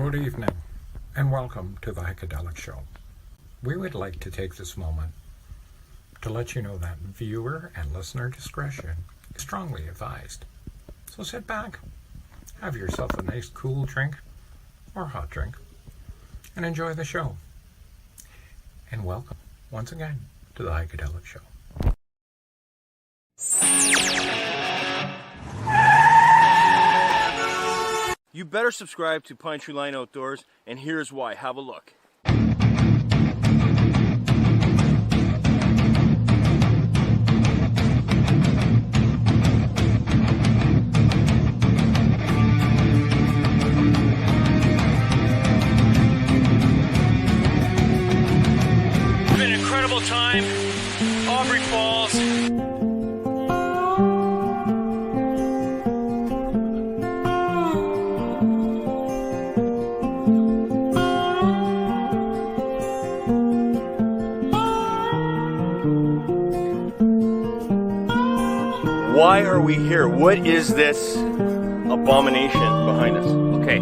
Good evening, and welcome to the Heikadelicshow Show. We would like to take this moment to let you know that viewer and listener discretion is strongly advised. So sit back, have yourself a nice cool drink or hot drink, and enjoy the show. And welcome once again to the Heikadelicshow Show. You better subscribe to Pine Tree Line Outdoors, and here's why. Have a look. It's been an incredible time. Aubrey Falls. Why are we here? What is this abomination behind us? Okay.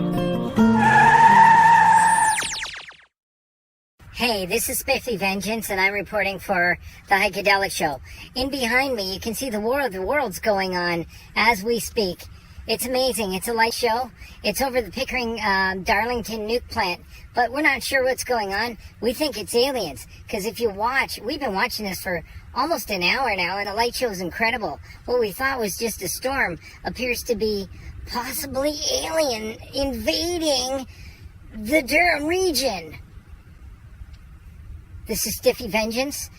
Hey, this is Spiffy Vengeance, and I'm reporting for the Heikadelicshow Show. In behind me, you can see the world's going on as we speak. It's amazing. It's a light show. It's over the Pickering Darlington nuke plant, but we're not sure what's going on. We think it's aliens, because if you watch, we've been watching this for almost an hour now, and the light show is incredible. What we thought was just a storm appears to be possibly alien invading the Durham region. This is Stiffy Vengeance,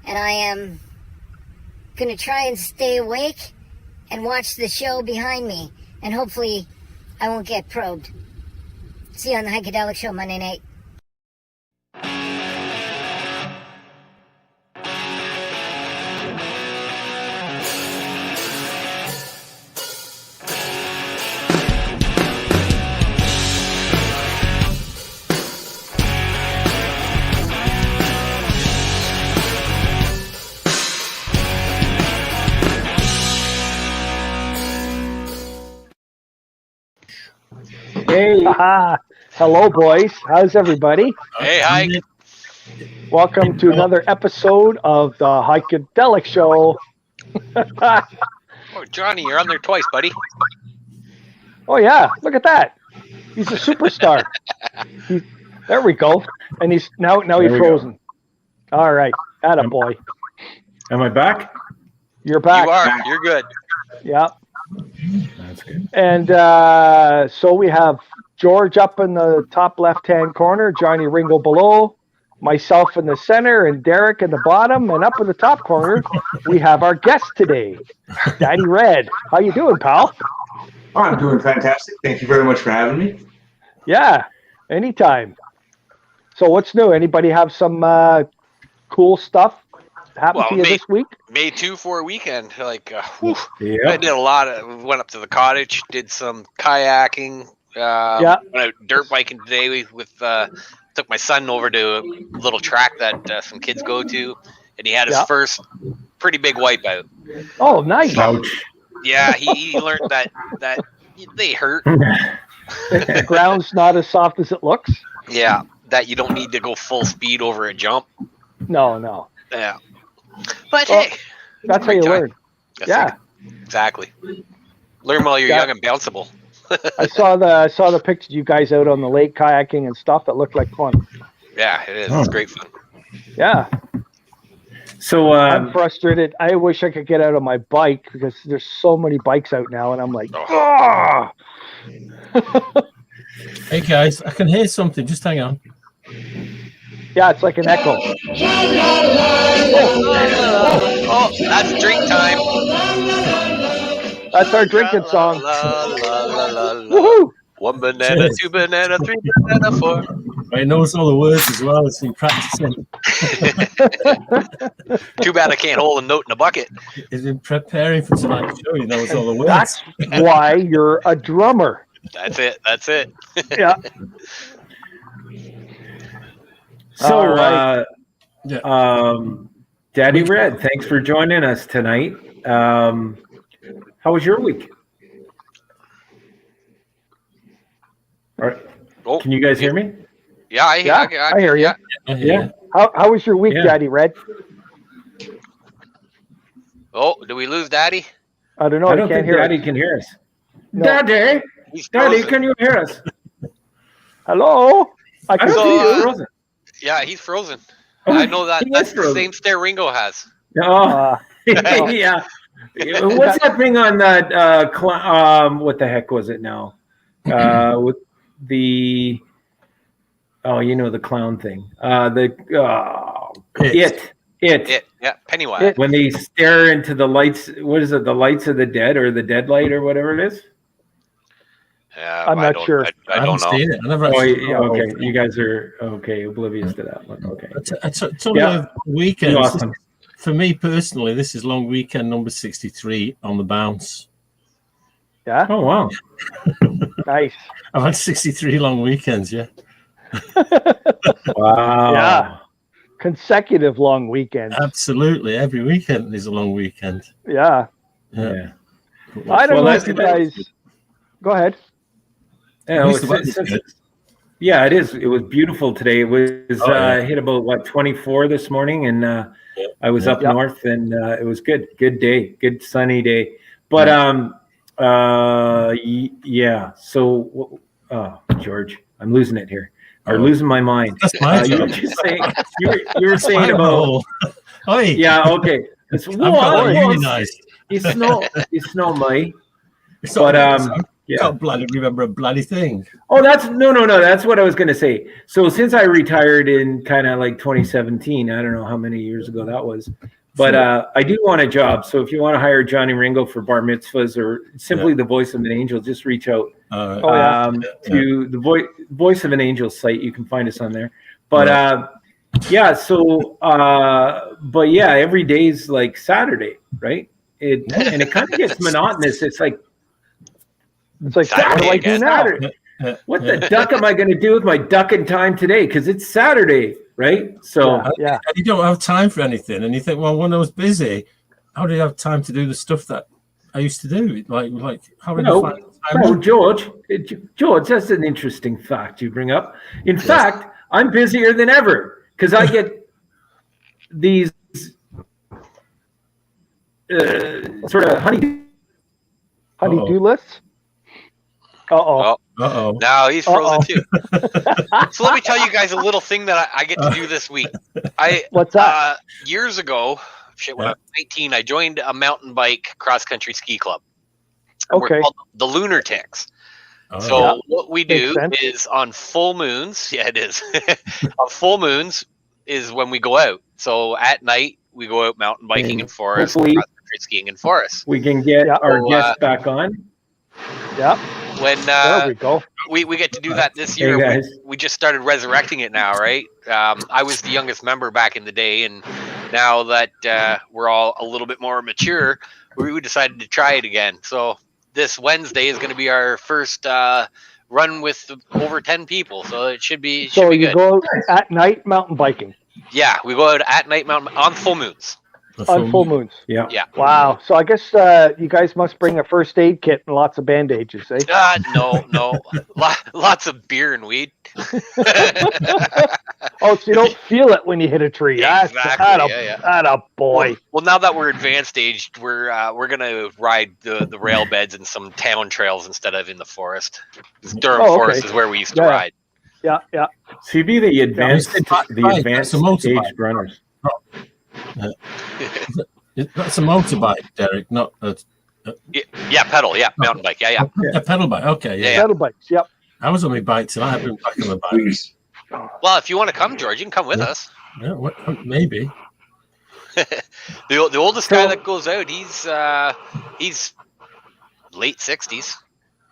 and I am going to try and stay awake and watch the show behind me, and hopefully I won't get probed. See you on the Heikadelicshow Show Monday night. Hey, hello, boys. How's everybody? Hey, hi. Welcome to another episode of the Heikadelicshow Show. Oh, Johnny, you're on there twice, buddy. Oh yeah, look at that. He's a superstar. There we go. And he's now he's frozen. All right, attaboy. Am I back? You're back. You are. You're good. Yeah. That's good. And so we have George up in the top left-hand corner, Johnny Ringo below, myself in the center, and Derek in the bottom. And up in the top corner, we have our guest today, Daddy Red. How you doing, pal? Oh, I'm doing fantastic. Thank you very much for having me. Yeah, anytime. So what's new? Anybody have some cool stuff happen to you this week? May 2 for a weekend. Like, Yeah. I did a lot of, went up to the cottage, did some kayaking, went out dirt biking today with took my son over to a little track that some kids go to, and he had his first pretty big wipeout. Oh, nice. Ouch. Yeah, he learned that they hurt. The ground's not as soft as it looks. Yeah, that you don't need to go full speed over a jump. No. Yeah. But Well, hey, that's how you learn. That's Yeah. Exactly. Learn while you're young and bounceable. I saw the pictures of you guys out on the lake kayaking and stuff. That looked like fun. Yeah, it is. It's great fun. Yeah. So I'm frustrated. I wish I could get out of my bike because there's so many bikes out now, and I'm like, ah. Hey guys, I can hear something. Just hang on. Yeah, it's like an echo. Oh, that's drink time. That's our drinking song. Woohoo! 1 banana, 2 banana, 3 banana, 4. I knows all the words as well as he practicing. Too bad I can't hold a note in a bucket. He's been preparing for tonight's show. He knows all the words. That's why you're a drummer. That's it. That's it. Yeah. So, All right. Daddy Red, thanks for joining us tonight. How was your week? Oh, Can you guys hear me? Yeah, I hear you. Yeah. How was your week, Yeah. Daddy Red? Oh, do we lose Daddy? I don't know. I I don't can't think hear Daddy us. can hear us. No. Daddy, He's Daddy, frozen. can you hear us? Hello. I can don't So, see think you. he's frozen. Yeah, he's frozen. Oh, I know that. he That's is the frozen. same stare Ringo has. Oh, Oh. yeah. What's that thing on that? What the heck was it now? With the the clown thing. It. Yeah, Pennywise. When they stare into the lights, what is it? The lights of the dead, or the dead light, or whatever it is. Yeah, I'm I not don't- sure. I haven't don't know. seen it. I never Oh, actually. yeah, okay. You guys are oblivious to that one. Okay. It's only Yeah. a weekend. Awesome. For me personally, this is long weekend number 63 on the bounce. Yeah. Oh wow. Nice. I've had 63 long weekends, yeah. Wow. Yeah. Consecutive long weekends. Absolutely. Every weekend is a long weekend. Yeah. Yeah. I don't Well, know that's if you good. guys. Go ahead. Yeah, At least the weather's good. yeah, it is. It was beautiful today. It was yeah. hit about 24 this morning, and I was up Yep. north, and it was good. Good day, good sunny day. But yeah. So, George, I'm losing it here. Or losing my mind. That's my You were job. just saying. You were saying about. Oi, Yeah. Okay. It's I'm got unionized. You know, Mike. It's But I yeah. can't bloody remember a bloody thing. Oh, that's no. That's what I was going to say. So since I retired in kind of like 2017, I don't know how many years ago that was, but I do want a job. So if you want to hire Johnny Ringo for bar mitzvahs or simply the Voice of an Angel, just reach out to the Voice of an Angel site. You can find us on there. But yeah. So but yeah, every day's like Saturday, right? And it kind of gets monotonous. It's like. What do I do now? What the duck am I going to do with my duck in time today? Because it's Saturday, right? So Yeah. And you don't have time for anything, and you think, well, when I was busy, how did I have time to do the stuff that I used to do? Like how did I find the time? George, that's an interesting fact you bring up. In fact, I'm busier than ever because I get these sort of honey-do lists. Uh-oh. Now he's frozen too. So let me tell you guys a little thing that I get to do this week. What's that? Years ago, when I was 19, I joined a mountain bike cross-country ski club. Okay. We're called the Lunatics. So what we do is on full moons. Yeah, it is. On full moons is when we go out. So at night we go out mountain biking in forests, cross-country skiing in forests. We can get our guests back on. Yeah. When there we go. We get to do that this year. Hey, we just started resurrecting it now, right? I was the youngest member back in the day, and now that we're all a little bit more mature, we decided to try it again. So this Wednesday is going to be our first run with over 10 people, so it should be. So you good. go at night mountain biking. Yeah, we go out at night mountain on full moons. On full moons. Yeah. Wow. So I guess you guys must bring a first aid kit and lots of band-aids, eh? No. Lots of beer and weed. Oh, so you don't feel it when you hit a tree. Exactly. That's a boy. Well, now that we're advanced aged, we're gonna ride the rail beds and some town trails instead of in the forest. Durham Forest is where we used to ride. Yeah. So you'd be the advanced aged runners. That's a motorbike, Derek, not a pedal, mountain bike, a pedal bike. Okay, Pedal bikes, yep. I was on my bike tonight. I've been back on my bike. Well, if you want to come, George, you can come with us. Yeah, maybe. The oldest guy that goes out, he's late 60s.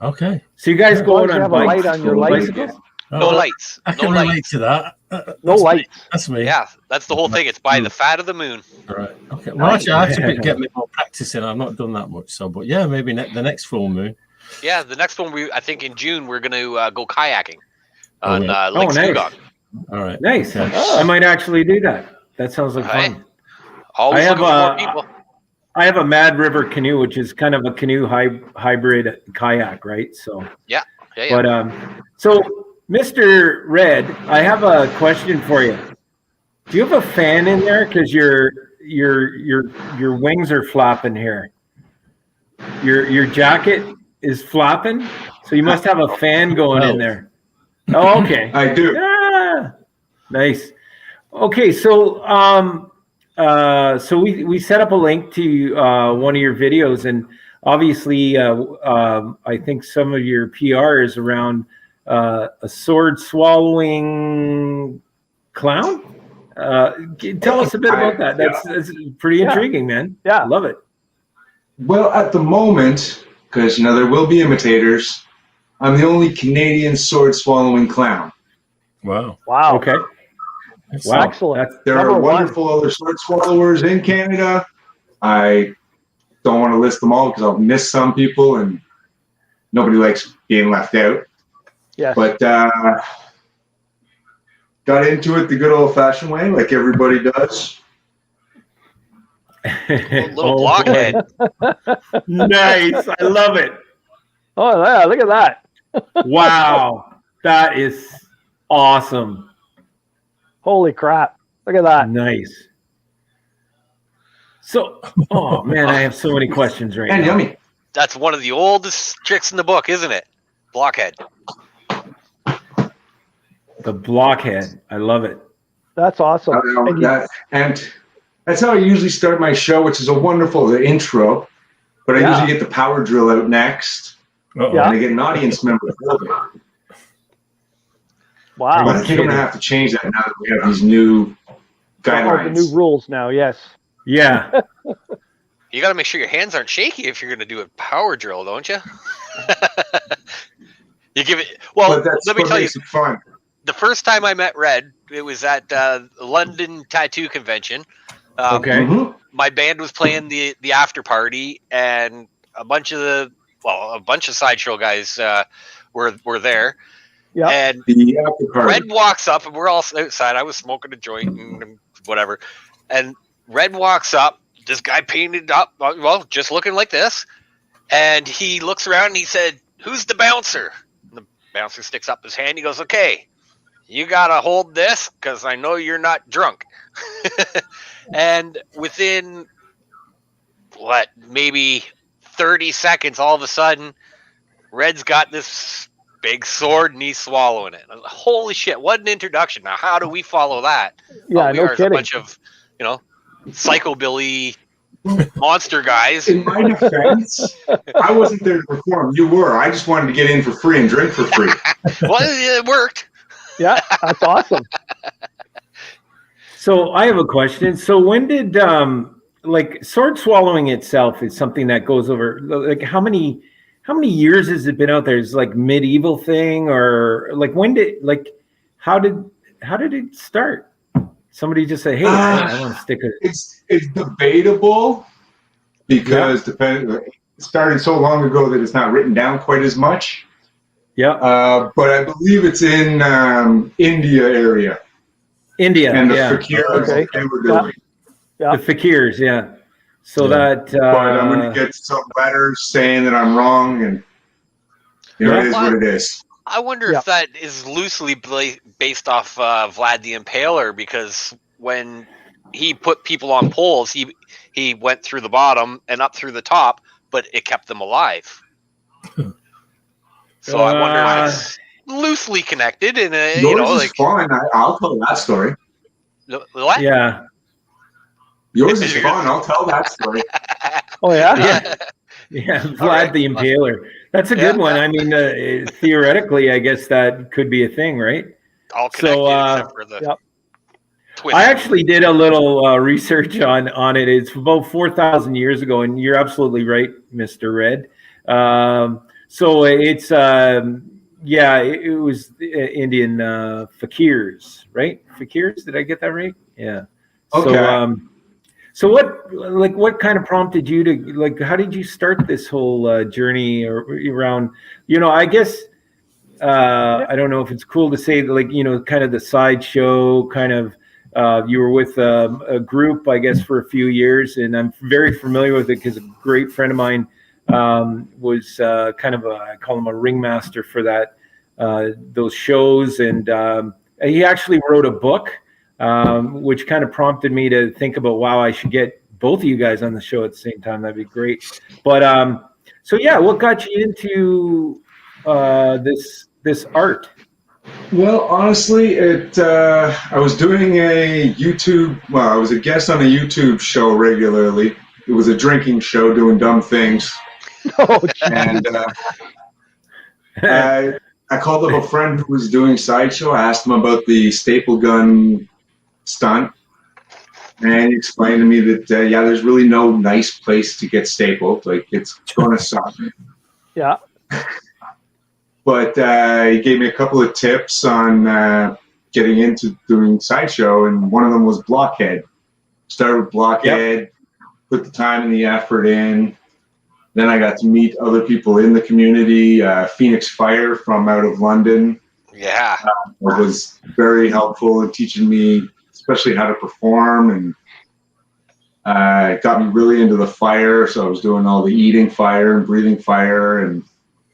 Okay. So you guys going on have a light on your bicycle? No lights. I can relate to that. No lights. That's me. Yeah, that's the whole thing. It's by the fat of the moon. All right. Okay. Well, actually, I have to get me more practice in. I've not done that much, but yeah, maybe the next full moon. Yeah, the next one I think in June we're going to go kayaking on nice. Lake Sugong. All right. Nice. I might actually do that. That sounds like fun. Always looking for more people. I have a Mad River canoe, which is kind of a canoe hybrid kayak, right? So yeah. But so Mr. Red, I have a question for you. Do you have a fan in there? Because your wings are flapping here. Your jacket is flapping, so you must have a fan going in there. Oh, okay. I do. Ah, nice. Okay, so we set up a link to one of your videos, and obviously, I think some of your PR is around a sword swallowing clown. Tell us a bit about that. That's pretty intriguing, man. Yeah, love it. Well, at the moment, because there will be imitators, I'm the only Canadian sword swallowing clown. Wow. Okay. Wow. Excellent. There are wonderful other sword swallowers in Canada. I don't want to list them all because I'll miss some people, and nobody likes being left out. Yeah. But got into it the good old-fashioned way, like everybody does. Little blockhead. Nice. I love it. Oh, yeah, look at that. Wow. That is awesome. Holy crap. Look at that. Nice. So, oh man, I have so many questions right And now. yummy. That's one of the oldest tricks in the book, isn't it? Blockhead. The blockhead. I love it. That's awesome. And that's how I usually start my show, which is the intro. But I usually get the power drill out next. Uh-oh. Yeah. And I get an audience member over it. Wow. But I think I'm going to have to change that now that we have these new guidelines. The new rules now, yes. Yeah. You got to make sure your hands aren't shaky if you're going to do a power drill, don't you? You give it. Well, But that's let me what tell you. makes it fun. The first time I met Red, it was at the London Tattoo Convention. Okay. Mhm. My band was playing the after party, and a bunch of sideshow guys were there. Yeah. And The after party. Red walks up, and we're all outside. I was smoking a joint and whatever. And Red walks up. This guy painted up, well, just looking like this. And he looks around and he said, "Who's the bouncer?" And the bouncer sticks up his hand. He goes, "Okay, you got to hold this because I know you're not drunk." And within, maybe 30 seconds, all of a sudden, Red's got this big sword and he's swallowing it. Holy shit, what an introduction. Now, how do we follow that? Yeah, We no are kidding. a bunch of, psychobilly monster guys. In my defense, I wasn't there to perform. You were. I just wanted to get in for free and drink for free. Well, it worked. Yeah, that's awesome. So I have a question. So when did sword swallowing itself is something that goes over how many years has it been out there? Is it like medieval thing, or how did it start? Somebody just say, "Hey, I want to stick it." It's debatable because it started so long ago that it's not written down quite as much. Yeah. But I believe it's in India area. India. And the Yeah. fakirs Okay. they were doing. Yeah. The fakirs. Yeah. So Yeah. that. But I'm going to get some letters saying that I'm wrong, and it is what it is. I wonder if that is loosely based off Vlad the Impaler, because when he put people on poles, he went through the bottom and up through the top, but it kept them alive. So I wonder if it's loosely connected. And Yours is fun. I'll tell that story. What? Yeah. Yours is fun. I'll tell that story. Oh, yeah? Yeah. Yeah, Vlad right. the Impaler. That's a good one. I mean, theoretically, I guess that could be a thing, right? All connected except for the Yep. twist. I actually did a little research on it. It's about 4,000 years ago, and you're absolutely right, Mr. Red. So it's it was Indian fakirs, right? Fakirs, did I get that right? Yeah. Okay. So what kind of prompted you to how did you start this whole journey around, I guess, I don't know if it's cool to say kind of the sideshow kind of, you were with a group, I guess, for a few years, and I'm very familiar with it because a great friend of mine was kind of I call him a ringmaster for that those shows. And he actually wrote a book, which kind of prompted me to think about, wow, I should get both of you guys on the show at the same time. That'd be great. But so yeah, what got you into this art? Well, honestly, I was doing a YouTube. Well, I was a guest on a YouTube show regularly. It was a drinking show, doing dumb things. Oh, and I called up a friend who was doing sideshow. I asked him about the staple gun stunt, and he explained to me that yeah, there's really no nice place to get stapled. Like, it's gonna suck. yeah. But he gave me a couple of tips on getting into doing sideshow, and one of them was blockhead. Started with blockhead, put the time and the effort in. Then I got to meet other people in the community. Phoenix Fire from out of London. Yeah. Was very helpful in teaching me, especially how to perform, and got me really into the fire. So I was doing all the eating fire and breathing fire, and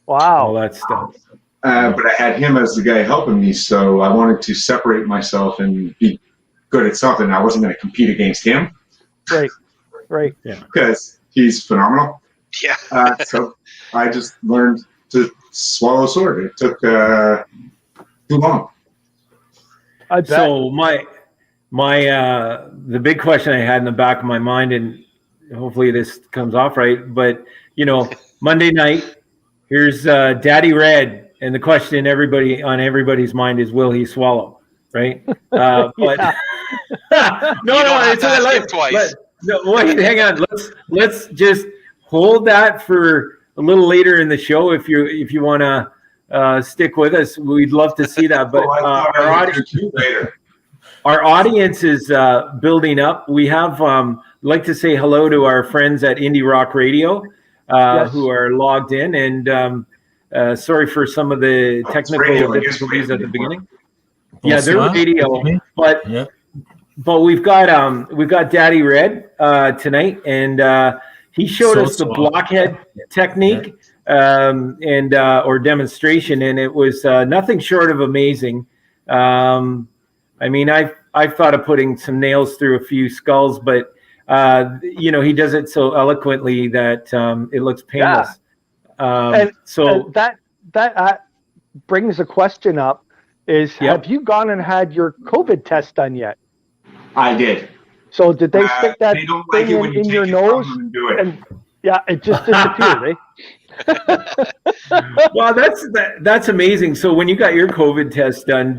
Wow. All that stuff. but I had him as the guy helping me, so I wanted to separate myself and be good at something. I wasn't going to compete against him. Right. Because he's phenomenal. Yeah. So I just learned to swallow a sword. It took too long. I bet. So the big question I had in the back of my mind, and hopefully this comes off right, but Monday night, here's Daddy Red, and the question on everybody's mind is, will he swallow? Right? But wait, hang on. Let's just hold that for a little later in the show. If you want to stick with us, we'd love to see that. But our audience is building up. We have like to say hello to our friends at Indie Rock Radio who are logged in, and sorry for some of the technical difficulties at the beginning. Yeah, they're radio, but we've got Daddy Red tonight, and he showed us the blockhead technique and or demonstration, and it was nothing short of amazing. I mean, I've thought of putting some nails through a few skulls, but he does it so eloquently that it looks painless. And that brings a question up: have you gone and had your COVID test done yet? I did. So did they stick that they don't like thing it when you in take your it nose? from them and do it. And yeah, it just disappeared, Well, that's amazing. So when you got your COVID test done,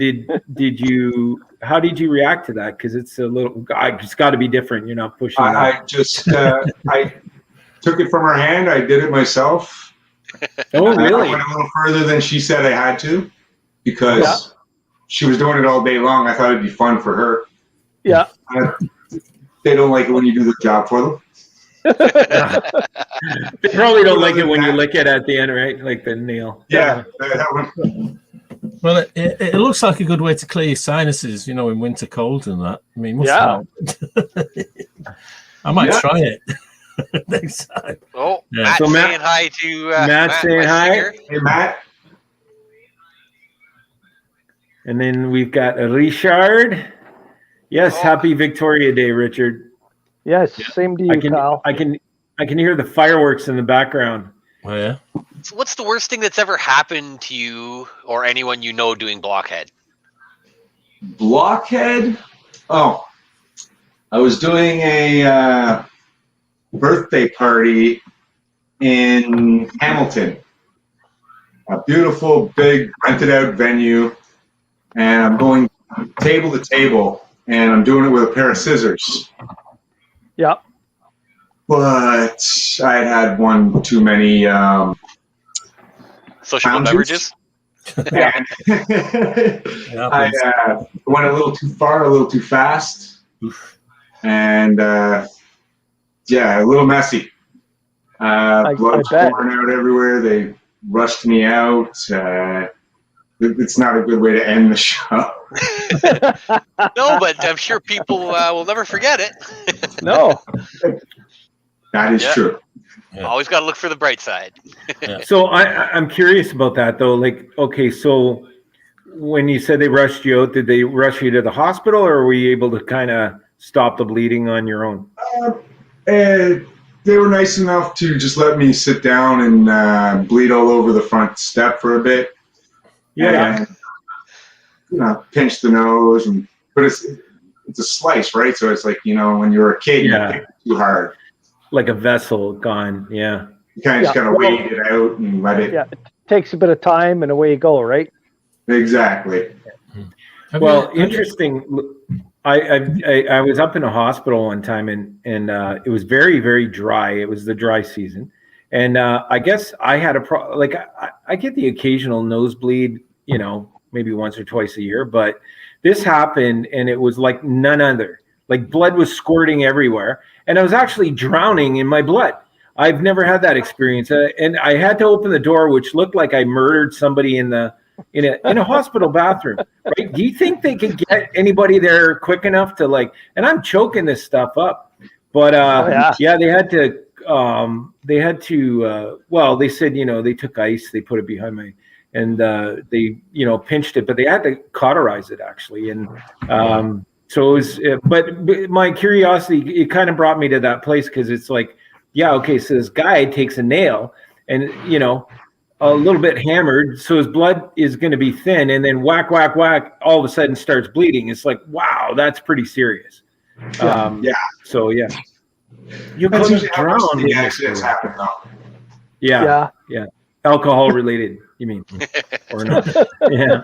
how did you react to that? Because it's it's got to be different. You're not pushing. I just I took it from her hand. I did it myself. Oh, really? I went a little further than she said I had to, because she was doing it all day long. I thought it'd be fun for her. Yeah. They don't like it when you do the job for them. They probably don't like it when you lick it at the end, right? Like the nail. Yeah. That one. Well, it looks like a good way to clear your sinuses, in winter cold and that. I mean, I might try it next time. Oh, yeah. Matt, so saying hi to Matt saying hi. Singer. Hey, Matt. And then we've got Richard. Yes, happy Victoria Day, Richard. Yes, same to you, Kyle. I can hear the fireworks in the background. Oh yeah. So what's the worst thing that's ever happened to you or anyone doing blockhead? Blockhead? Oh, I was doing a birthday party in Hamilton. A beautiful, big, rented out venue. And I'm going table to table, and I'm doing it with a pair of scissors. Yeah. But I had one too many social beverages. And I went a little too far, a little too fast, and a little messy. Blood pouring out everywhere. They rushed me out. It's not a good way to end the show. No, but I'm sure people will never forget it. No. That is true. Always got to look for the bright side. So I'm curious about that though. Like, okay, so when you said they rushed you out, did they rush you to the hospital, or were you able to kind of stop the bleeding on your own? And they were nice enough to just let me sit down and bleed all over the front step for a bit. Yeah. And, pinch the nose, but it's a slice, right? So it's like, when you're a kid, you pick it too hard. Like a vessel gone, yeah. You kind of just gotta wait it out and let it. Yeah, it takes a bit of time, and away you go, right? Exactly. Well, interesting. I was up in a hospital one time, and it was very, very dry. It was the dry season, and I guess I had I get the occasional nosebleed, maybe once or twice a year, but this happened, and it was like none other. Like blood was squirting everywhere, and I was actually drowning in my blood. I've never had that experience, and I had to open the door, which looked like I murdered somebody in a hospital bathroom. Right? Do you think they could get anybody there quick enough to And I'm choking this stuff up, but they had to. They said they took ice, they put it behind my. And they, pinched it, but they had to cauterize it actually. And so it was, but my curiosity, it kind of brought me to that place because it's like, so this guy takes a nail and, a little bit hammered, so his blood is going to be thin, and then whack, whack, whack, all of a sudden starts bleeding. It's like, wow, that's pretty serious. So, yeah. You That's could usually how drown. most of the accidents happen, though. Yeah. Alcohol related, you mean? Or not? Yeah.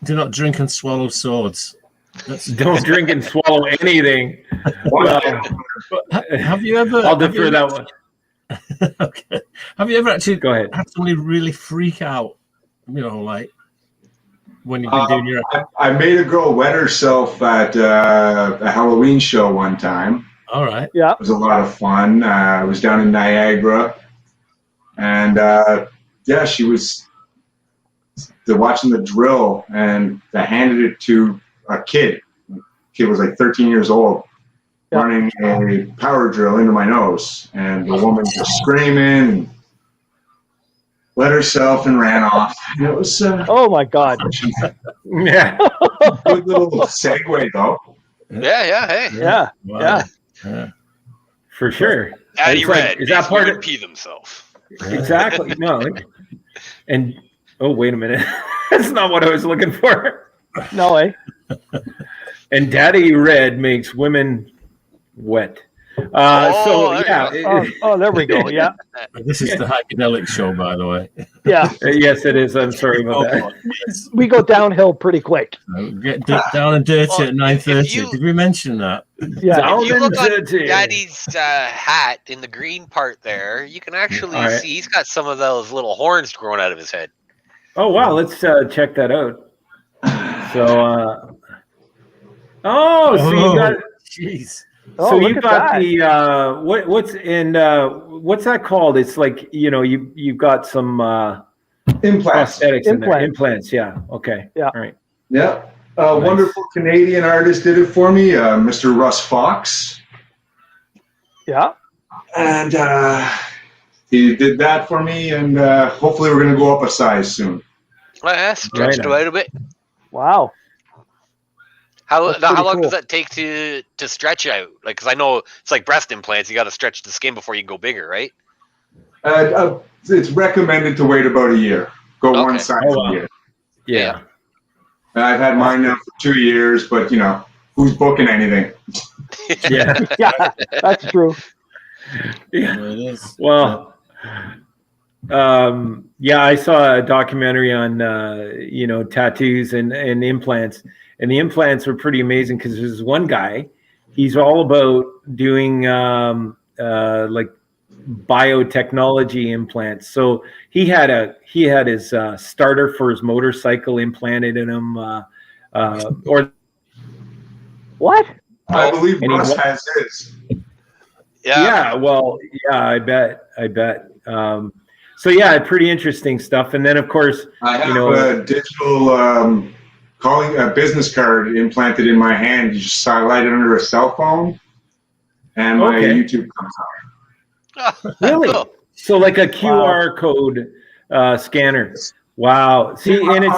Do not drink and swallow swords. Don't drink and swallow anything. Have you ever? I'll defer that one. Okay. Have you ever actually go ahead? Had somebody really freak out? When you've been doing your. I made a girl wet herself at a Halloween show one time. All right. Yeah. It was a lot of fun. I was down in Niagara. And she was watching the drill, and they handed it to a kid. The kid was like 13 years old, running a power drill into my nose, and the woman was screaming, let herself, and ran off. And it was oh my God! Yeah, good little segue though. Yeah. Hey. Yeah. Wow. Yeah, for sure. Daddy Red. Is that part of pee themselves? Exactly. No. And wait a minute. That's not what I was looking for. No way. And Daddy Red makes women wet. There we go. Yeah. This is the Heikadelicshow Show, by the way. Yeah. Yes, it is. I'm sorry about that. We go downhill pretty quick. Get down and dirty at 9:30. Did we mention that? Yeah. If you look on Daddy's hat in the green part there, you can actually see he's got some of those little horns growing out of his head. Oh wow, let's check that out. So, so you got. Jeez. So you got the what's that called? It's like you've got some implants. Prosthetics in there. Implants, yeah. Okay. Yeah. All right. Yeah. A wonderful Canadian artist did it for me, Mr. Russ Fox. Yeah. And he did that for me, and hopefully we're going to go up a size soon. Well, stretched out a bit. Wow. How long cool. does that take to stretch out? Like, because I know it's like breast implants. You got to stretch the skin before you can go bigger, right? It's recommended to wait about a year. Go one size a year. Yeah. I've had mine now for 2 years, but who's booking anything? Yeah. Yeah, that's true. Yeah. It is. Well, I saw a documentary on tattoos and implants. And the implants were pretty amazing because there's one guy, he's all about doing like biotechnology implants. So he had his starter for his motorcycle implanted in him, or what? I believe Russ has his. Yeah. Well, yeah, I bet. So yeah, pretty interesting stuff. And then of course, I have a digital. Calling a business card implanted in my hand. You just slide it under a cell phone, and my YouTube comes Really? So like a QR code scanner. Wow. See, and it's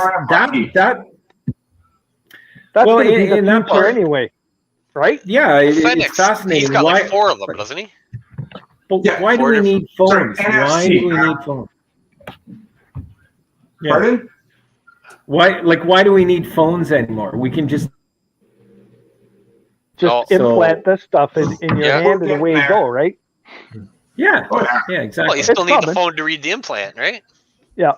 that. That's Well, going to be the in that future part- anyway, right? Yeah, Fenix, it's fascinating. he's got Why, like 4 of them, doesn't he? but Yeah, why do we need phones? Sorry, Why NFC. do we need phones? Yeah. Pardon? Why do we need phones anymore? We can just implant this stuff in your Yeah. hand and away you go, right? yeah. Oh, yeah. Yeah, exactly. Well, you still It's need the coming. phone to read the implant, right? Yeah.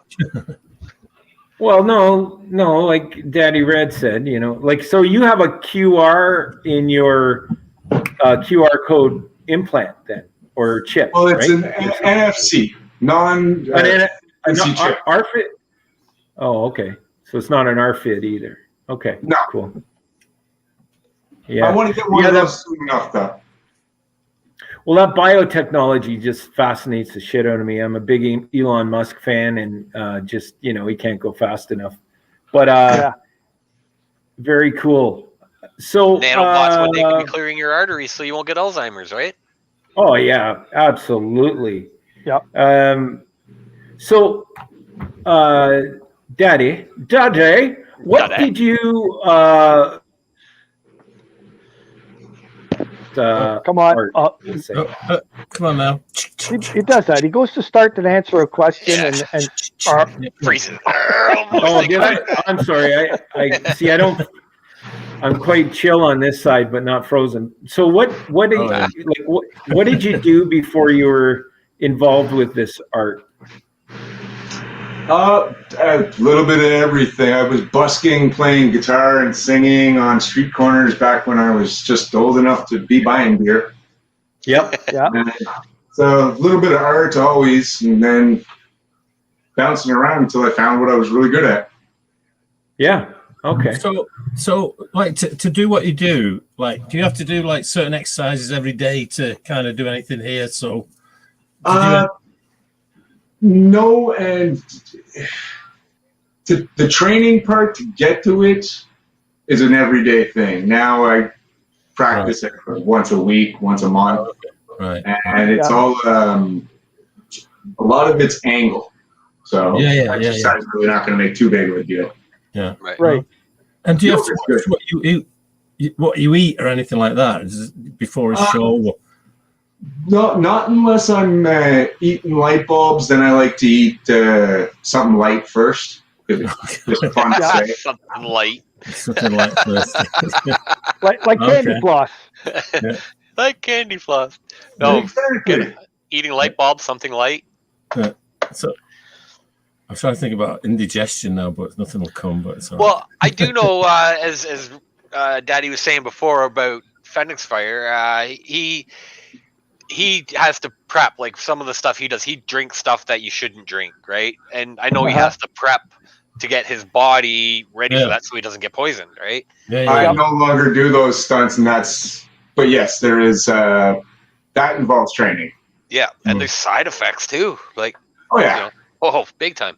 Well, no, like Daddy Red said, like, so you have a QR in your QR code implant then, or chip, Well, it's right? an NFC, non An NFC chip. RFID. Oh, okay. So it's not an RFID either. Okay. No. Cool. Yeah. I want to get one of those soon enough, though. Well, that biotechnology just fascinates the shit out of me. I'm a big Elon Musk fan, and just he can't go fast enough. But very cool. So Nanobots when they can be clearing your arteries so you won't get Alzheimer's, right? Oh yeah, absolutely. Yeah. So, Daddy, what Daddy. did you Come on. Art, let's say? Come on now. He does that. He goes to start and answer a question and Freezing. Oh, did I? I'm sorry. I see. I'm quite chill on this side, but not frozen. So what did you do before you were involved with this art? A little bit of everything. I was busking, playing guitar and singing on street corners back when I was just old enough to be buying beer. Yep. Yeah. So a little bit of art always, and then bouncing around until I found what I was really good at. Yeah. Okay. So like to do what you do, like, do you have to do like certain exercises every day to kind of do anything here? So no, and the training part to get to it is an everyday thing. Now I practice it for once a week, once a month, right, and it's all a lot of it's angle. So exercise is really not going to make too big of a deal. Yeah. Right. And do you have to watch what you eat or anything like that before a show? No, not unless I'm eating light bulbs. Then I like to eat something light first. It's just fun to say. Something light. Something like this. like candy floss. Like candy floss. No, Exactly. eating light bulbs, something light. So I'm trying to think about indigestion now, but nothing will come. But it's all Well, I do know, as Daddy was saying before about Phoenix Fire, he has to prep. Like some of the stuff he does, he drinks stuff that you shouldn't drink, right? And I know he has to prep to get his body ready for that, so he doesn't get poisoned, right? I no longer do those stunts, and but yes, there is that involves training. Yeah, and there's side effects too. Like, big time.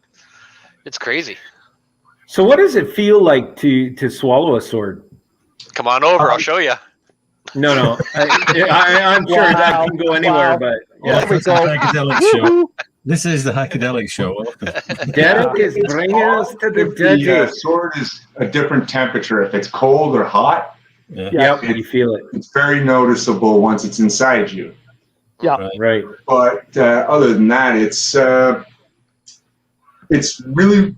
It's crazy. So what does it feel like to swallow a sword? Come on over, I'll show you. No. I'm sure that can go anywhere, but This is the Heikadelic Show. This is the Heikadelic Show. Derek is bringing us to the The sword is a different temperature. If it's cold or hot, Yep, you feel it. it's very noticeable once it's inside you. Yeah. Right. But other than that, it's really,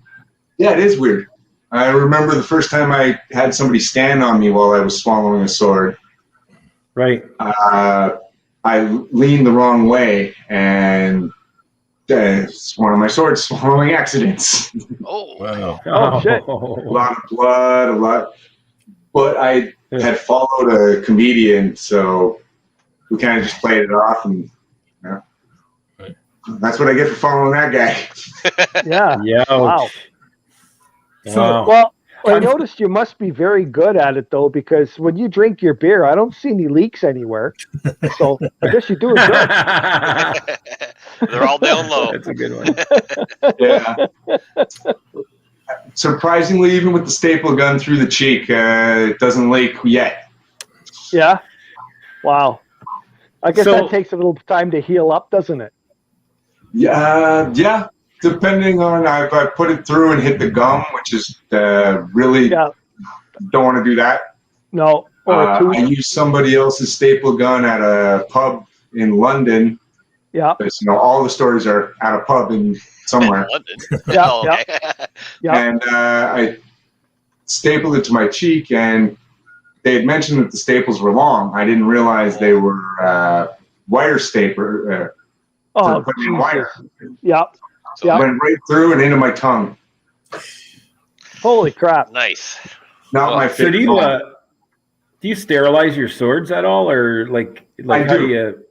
it is weird. I remember the first time I had somebody stand on me while I was swallowing a sword. Right. I leaned the wrong way, and it's one of my sword swallowing accidents. Oh, wow. Oh, shit. A lot of blood, But I had followed a comedian, so we kind of just played it off, and that's what I get for following that guy. Yeah. Yeah. Wow. Wow. Well, I noticed you must be very good at it, though, because when you drink your beer, I don't see any leaks anywhere. So I guess you're doing good. they're all down low. That's a good one. Yeah. Surprisingly, even with the staple gun through the cheek, it doesn't leak yet. Yeah. Wow. I guess So- that takes a little time to heal up, doesn't it? Yeah. Depending on, if I put it through and hit the gum, which is really Yeah. don't want to do that. No. Or a tooth. I used somebody else's staple gun at a pub in London. Yeah. Because, all the stories are at a pub in somewhere. London. Yeah, Oh, okay. Yeah. And I stapled it to my cheek, and they had mentioned that the staples were long. I didn't realize they were wire staple. Oh, putting in wire. Yeah. So, Yeah. Went right through and into my tongue. Holy crap. nice. Not my So favorite. do you sterilize your swords at all, or like I how do. do you?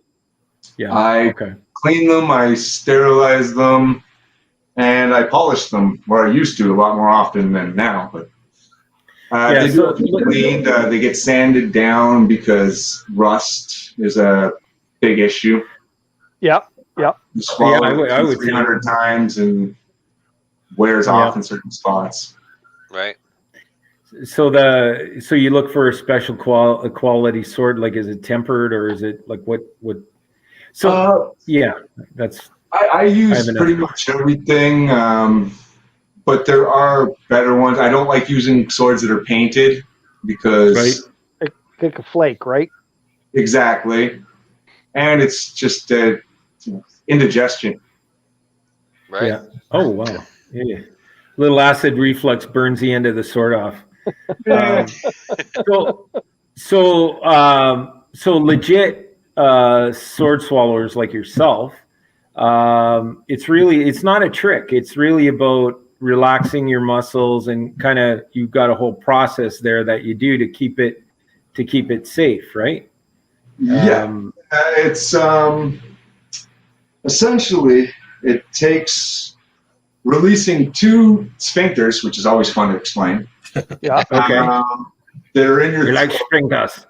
Yeah. I Okay. clean them, I sterilize them, and I polish them. Or I used to a lot more often than now. But they do have to be cleaned. They get sanded down because rust is a big issue. Yep. Yep. You swallow I would it 300 times and wears off in certain spots. Right. So you look for a special quality sword, like is it tempered or is it like what? So yeah, that's. I use enough. pretty much everything, but there are better ones. I don't like using swords that are painted because Take a flake, right? exactly, and it's just indigestion. Right. Yeah. Oh wow. Yeah. Little acid reflux burns the end of the sword off. So legit sword swallowers like yourself. It's not a trick. It's really about relaxing your muscles and kind of you've got a whole process there that you do to keep it safe, right? Yeah, it's essentially it takes releasing two sphincters, which is always fun to explain. Yeah. Okay. They're in your You're like throat, string dust.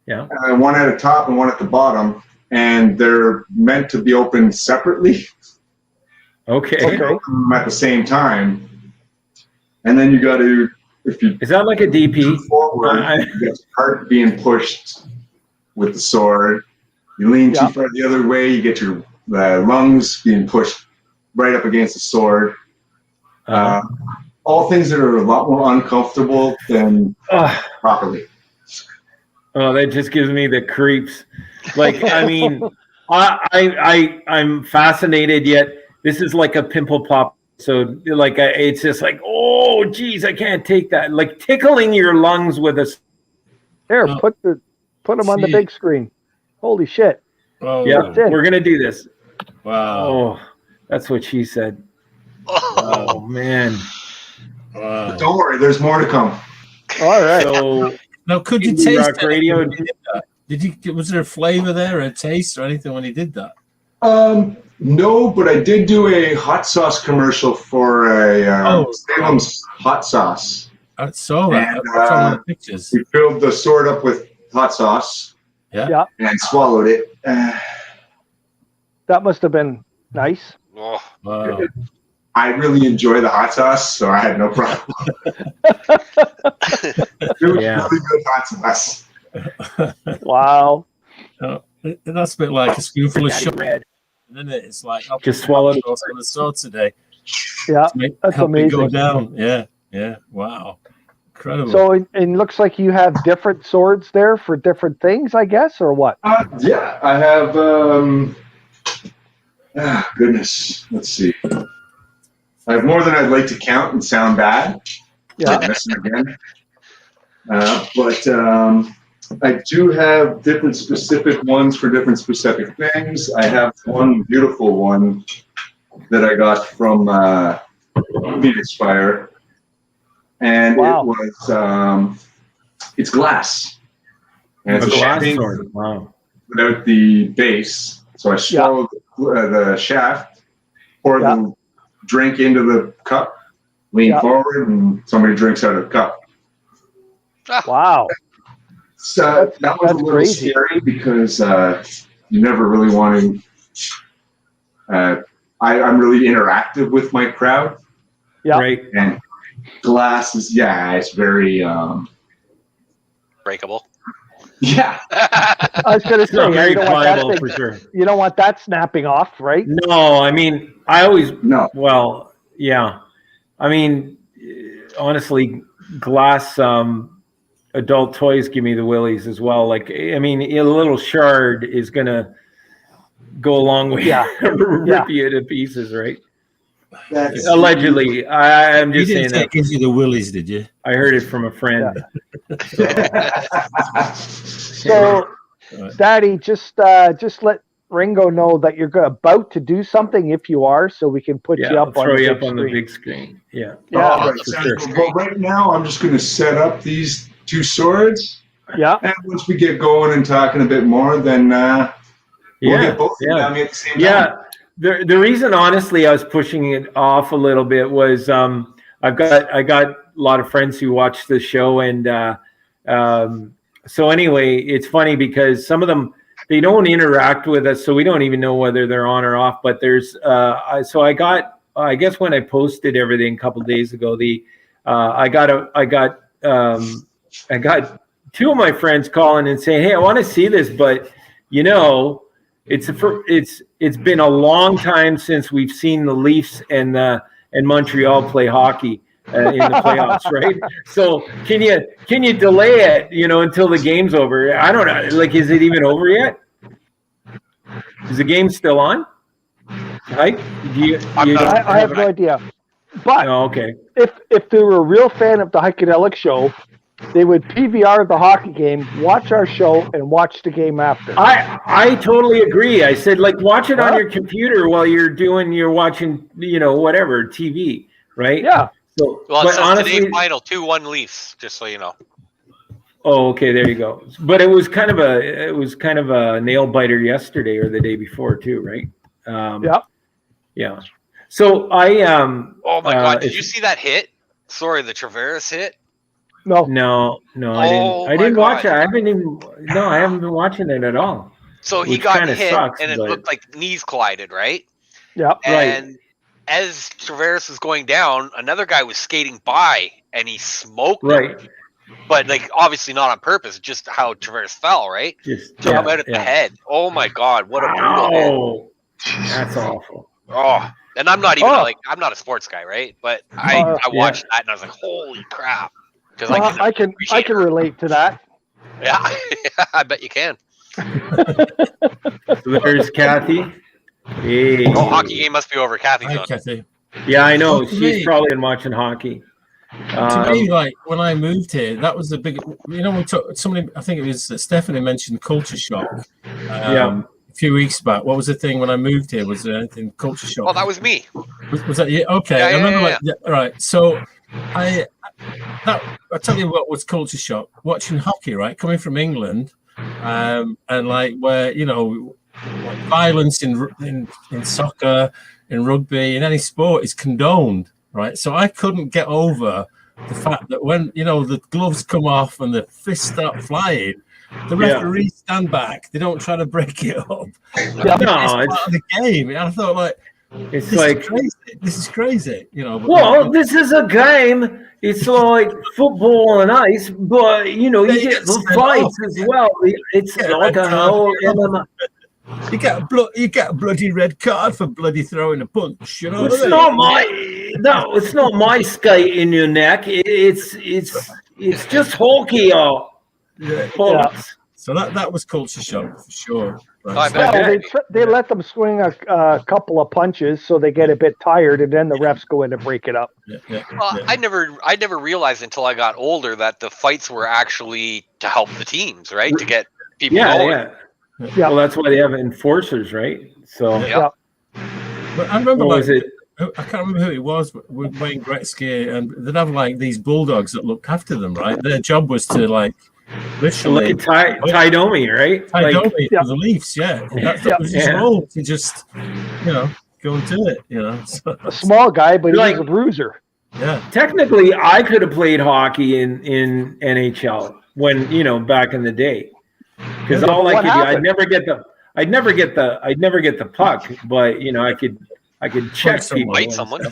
Yeah. one at the top and one at the bottom, and they're meant to be opened separately. Okay. Open them at the same time, and then you got to, if you Is that like a DP? forward, you got your heart being pushed with the sword. You lean too far the other way, you get your lungs being pushed right up against the sword. All things that are a lot more uncomfortable than properly. Oh, that just gives me the creeps. Like, I mean, I'm fascinated. Yet this is like a pimple pop. So, like, it's just like, oh, geez, I can't take that. Like tickling your lungs with a. Here, put them on the big screen. Holy shit. Oh, Yeah, we're gonna do this. wow. Oh, that's what she said. Oh man. Wow. But don't worry, there's more to come. All right. So Now, could you Indie taste Rock it Radio. when he did that? Was there a flavor there, a taste, or anything when he did that? No, but I did do a hot sauce commercial for a Salem's hot sauce. I saw that. And, I saw one of the pictures. We filled the sword up with hot sauce Yeah. and swallowed it. That must have been nice. Oh, Wow. I really enjoy the hot sauce, so I had no problem. It was Yeah. really good hot sauce. Wow. That's a bit like a spoonful of Daddy sugar, Red. isn't it? It's like I'll Just put swallowed hot sauce on the sword today. Yeah. To That's help it go amazing. down. Yeah. Yeah. Wow. Incredible. So it looks like you have different swords there for different things, I guess, or what? Yeah, I have. Goodness, let's see. I have more than I'd like to count and sound bad. Yeah. I'm messing again. But I do have different specific ones for different specific things. I have one beautiful one that I got from Phoenix Fire, and Wow. it was it's glass, and it's A a glass champagne sword. Wow. without the base. So I swallow the shaft, pour the drink into the cup, lean forward, and somebody drinks out of the cup. Wow. So that was a little crazy. scary because you never really want to. I'm really interactive with my crowd, Yeah. Right. and glass is it's very breakable. Yeah. I was going to It's not say, very you don't want that pliable thing, for sure. you don't want that snapping off, right? No, I mean, I always, No. well, yeah. I mean, honestly, glass adult toys give me the willies as well. Like, I mean, a little shard is going to go a long way. Yeah. Rip you to pieces, right? That's Allegedly. I'm You just saying didn't say that. it gives you the willies, did you? I heard it from a friend. So, Daddy, just let Ringo know that you're about to do something if you are, so we can put Yeah, you I'll up on throw the you big up on screen. the big screen. Yeah. Yeah. Oh, for sure. but right now, I'm just going to set up these two swords. Yeah. And once we get going and talking a bit more, then we'll get both of them down at the same time. Yeah. The reason, honestly, I was pushing it off a little bit was I got a lot of friends who watch the show, and so anyway, it's funny because some of them, they don't interact with us, so we don't even know whether they're on or off. But there's so I guess when I posted everything a couple of days ago, I got two of my friends calling and saying, "Hey, I want to see this, but it's been a long time since we've seen the Leafs and Montreal play hockey in the playoffs, right? So can you delay it, until the game's over? I don't know. Like, is it even over yet? Is the game still on? Right? I have no idea. But okay. If they were a real fan of the Heikadelic Show, they would PVR the hockey game, watch our show, and watch the game after. I totally agree. I said, like, watch it on your computer while you're watching, whatever, TV, right? Yeah. Well, it says today final 2-1 Leafs, just so you know. Oh, okay, there you go. But it was kind of a nail biter yesterday or the day before too, right? Yeah. So oh my God! Did you see that hit? Sorry, the Tavares hit. No, I didn't watch it. I haven't been watching it at all. So he got hit, and it looked like knees collided, right? Yeah. And as Tavares was going down, another guy was skating by, and he smoked him. But like, obviously not on purpose, just how Tavares fell, right? Took him out at the head. Oh my God, what a brutal hit! That's awful. Oh, and I'm not even I'm not a sports guy, right? But I watched that and I was like, holy crap! Because I can relate to that. Yeah, I bet you can. So there's Kathy. Hey. Oh, hockey game must be over. Kathy's on. Kathy. Yeah, I know. She's probably been watching hockey. To me, like, when I moved here, that was the big. We took somebody. I think it was Stephanie mentioned culture shock. A few weeks back. What was the thing when I moved here? Was there anything culture shock? Oh, that was me. Was that you? Okay, I remember. Right. So I tell you what was culture shock. Watching hockey, right? Coming from England, and like where like violence in soccer, in rugby, in any sport is condoned. Right, so I couldn't get over the fact that when the gloves come off and the fists start flying, the referees stand back. They don't try to break it up. It's part of the game. And I thought, like, this is crazy. Well, this is a game. It's like football on ice, but you get the fights as well. It's like a whole MMA. You get a bloody red card for bloody throwing a punch. It's not my skate in your neck. It's just hockey or bullets. So that was culture shock for sure. Right. They let them swing a couple of punches so they get a bit tired, and then the refs go in and break it up. I never realized until I got older that the fights were actually to help the teams, right? To get people going. Yeah. Well, that's why they have enforcers, right? So. Yeah. But I remember, I can't remember who it was, but with Wayne Gretzky, and they'd have like these bulldogs that looked after them, right? Their job was to like literally Ty Domi, right? Ty Domi for the Leafs, That was his role to just go and do it, So, a small guy, but he's a bruiser. Yeah. Technically, I could have played hockey in NHL when back in the day. Because all I could do, I'd never get the puck, but I could check people. Bite someone.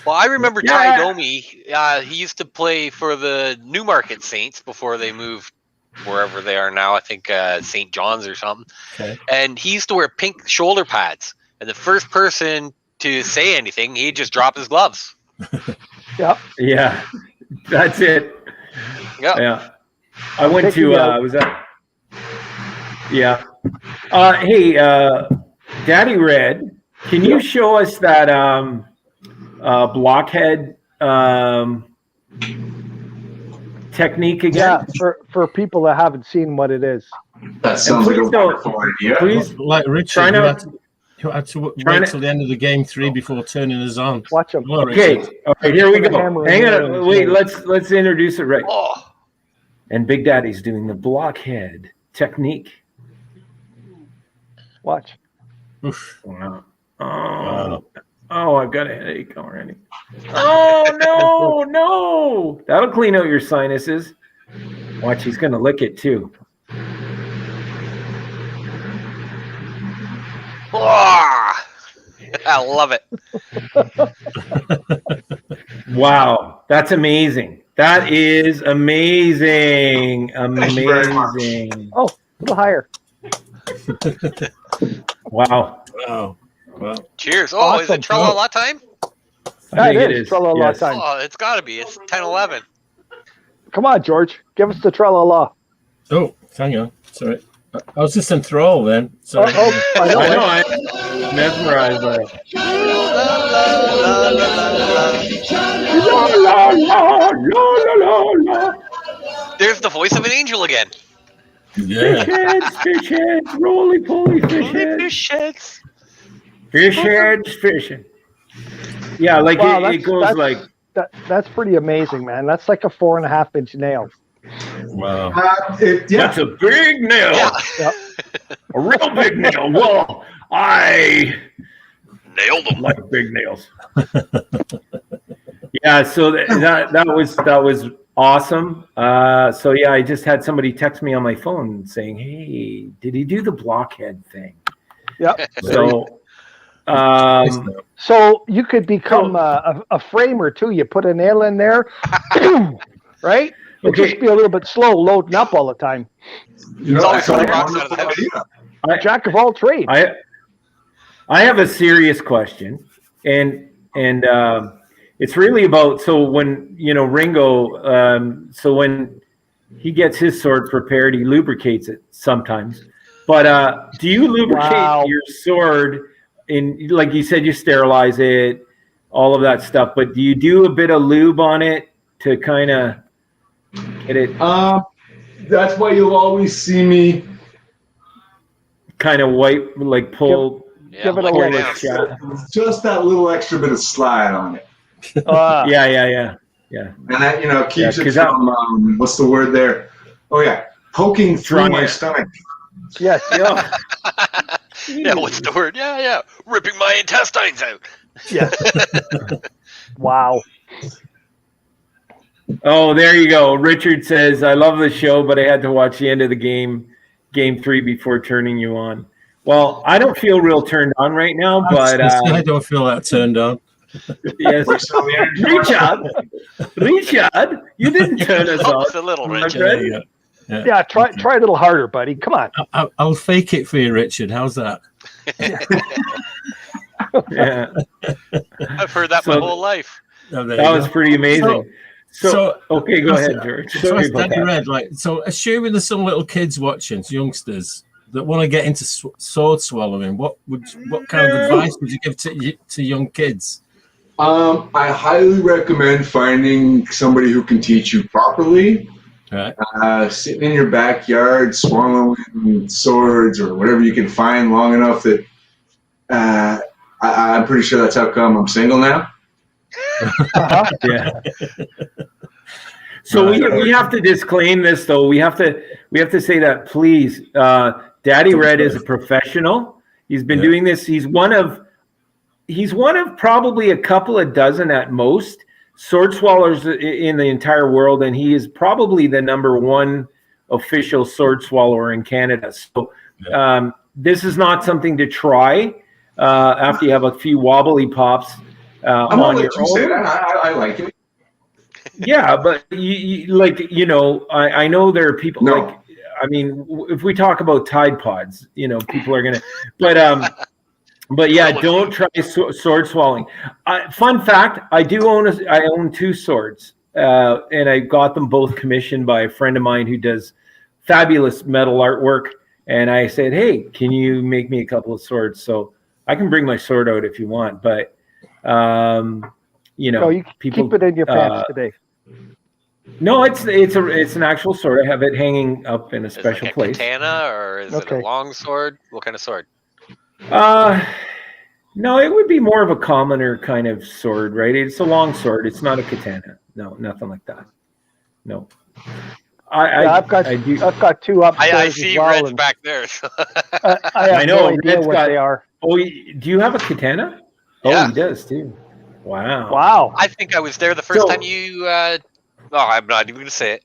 Well, I remember Ty Domi. He used to play for the Newmarket Saints before they moved wherever they are now. I think St. John's or something. Okay. And he used to wear pink shoulder pads. And the first person to say anything, he'd just drop his gloves. Yep. Yeah, that's it. Yep. Yeah. I went to, was that? Yeah. Hey, Daddy Red, can you show us that blockhead technique again? Yeah, for people that haven't seen what it is. That sounds like a wonderful idea. Please, Like Richard, you had to wait till the end of the game 3 before turning us on. Watch them. Okay, all right, here we go. Hang on, wait, let's introduce it right. Oh, And Big Daddy's doing the blockhead technique. Watch. Oof. Wow. Wow. Oh, I've got a headache already. Oh, no. That'll clean out your sinuses. Watch, he's going to lick it too. ah, I love it. Wow, that's amazing. That is amazing. Thank you very much. Amazing. Oh, a little higher. Wow. Wow. Well, Cheers. Oh, is it Awesome. Tralala time? I think it is. Tra-la-la Yes. time. Oh, it's got to be. It's 10:11. Come on, George. Give us the tra-la-la. oh, hang on. Sorry. I was just enthralled then. Sorry. I know. I know. I'm mesmerized by it. There's the voice of an angel again. Yeah. Fish heads, roly-poly fish heads. Fish heads. Fish heads, fishing. Yeah, like Wow, it goes like... That's pretty amazing, man. That's like a 4.5-inch nail. Wow. Yeah. That's a big nail. Yeah. Yep. A real big nail. Well, I Nailed them. like big nails. Yeah, so that was awesome. So yeah, I just had somebody text me on my phone saying, "Hey, did he do the blockhead thing?" Yep. So, So you could become a framer too. You put a nail in there, right? It'd Okay. just be a little bit slow loading up all the time. You know, It's always that's a something rocks out of the wonderful house. idea. Jack of all trades. I have a serious question, and it's really about, so when Ringo, so when he gets his sword prepared, he lubricates it sometimes. But do you lubricate your sword in, like you said, you sterilize it, all of that stuff, but do you do a bit of lube on it to kind of get it That's why you'll always see me kind of wipe, like pull? Yeah, Give it a lick little down. shot. just that little extra bit of slide on it. Yeah. And that, keeps Yeah, it 'cause from, what's the word there? Oh, yeah. Poking through Drawing my it. stomach. Yes. Yeah. Yeah, what's the word? Yeah. Ripping my intestines out. Yes. Wow. Oh, there you go. Richard says, "I love the show, but I had to watch the end of the game 3 before turning you on." Well, I don't feel real turned on right now, but I don't feel that turned on. yes. Richard, you didn't turn us Just on. a little, my Rich. friend. Yeah. Try a little harder, buddy. Come on. I'll fake it for you, Richard. How's that? Yeah, I've heard that my So- whole life. Oh, there that you was go. pretty amazing. So okay, go that's- ahead, George. So Sorry that's about Daddy that. Red, like, so assuming there's some little kids watching, youngsters that want to get into sword swallowing, what kind of advice would you give to young kids? I highly recommend finding somebody who can teach you properly. Right. Sitting in your backyard, swallowing swords or whatever you can find long enough that I'm pretty sure that's how come I'm single now. Yeah. So we have to disclaim this, though. We have to say that, please. Daddy Red is a professional. He's been doing this. He's one of probably a couple of dozen at most sword swallowers in the entire world, and he is probably the #1 official sword swallower in Canada. So this is not something to try after you have a few wobbly pops I'm gonna on let your you say own. that. I like it. Yeah, but I know there are people No. I mean, if we talk about Tide Pods, people are gonna. But yeah, don't try sword swallowing. Fun fact: I own 2 swords, and I got them both commissioned by a friend of mine who does fabulous metal artwork. And I said, "Hey, can you make me a couple of swords?" So I can bring my sword out if you want, but you people keep it in your pants today. No, it's an actual sword. I have it hanging up in a special place. Katana, or is it a long sword? What kind of sword? No, it would be more of a commoner kind of sword, right? It's a long sword. It's not a katana. No, nothing like that. No. I've got 2 upstairs. I see as well, Red's back there. So. I have no idea what they are. Oh, do you have a katana? Yeah. Oh, he does too. Wow. Wow. I think I was there the first time you. I'm not even going to say it.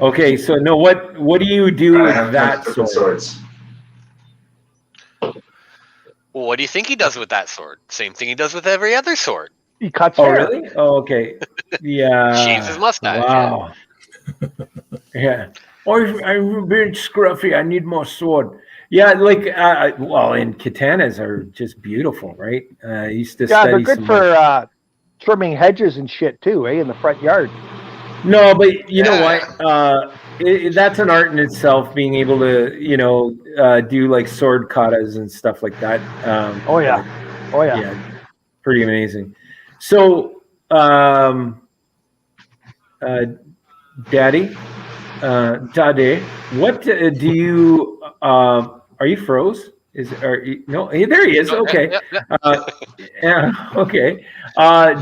Okay, so no, what do you do with that sword? Well, what do you think he does with that sword? Same thing he does with every other sword. He cuts hair. Really? Oh, okay. Yeah. Shaves his mustache. Wow. Yeah. I'm a bit scruffy. I need more sword. Yeah, and katanas are just beautiful, right? I used to study. They're good for trimming hedges and shit too, in the front yard. No, but you know what? That's an art in itself, being able to, do like sword katas and stuff like that. Yeah, pretty amazing. So, Daddy, what do you? Are you froze? No? There he is. Okay. Yeah. Okay.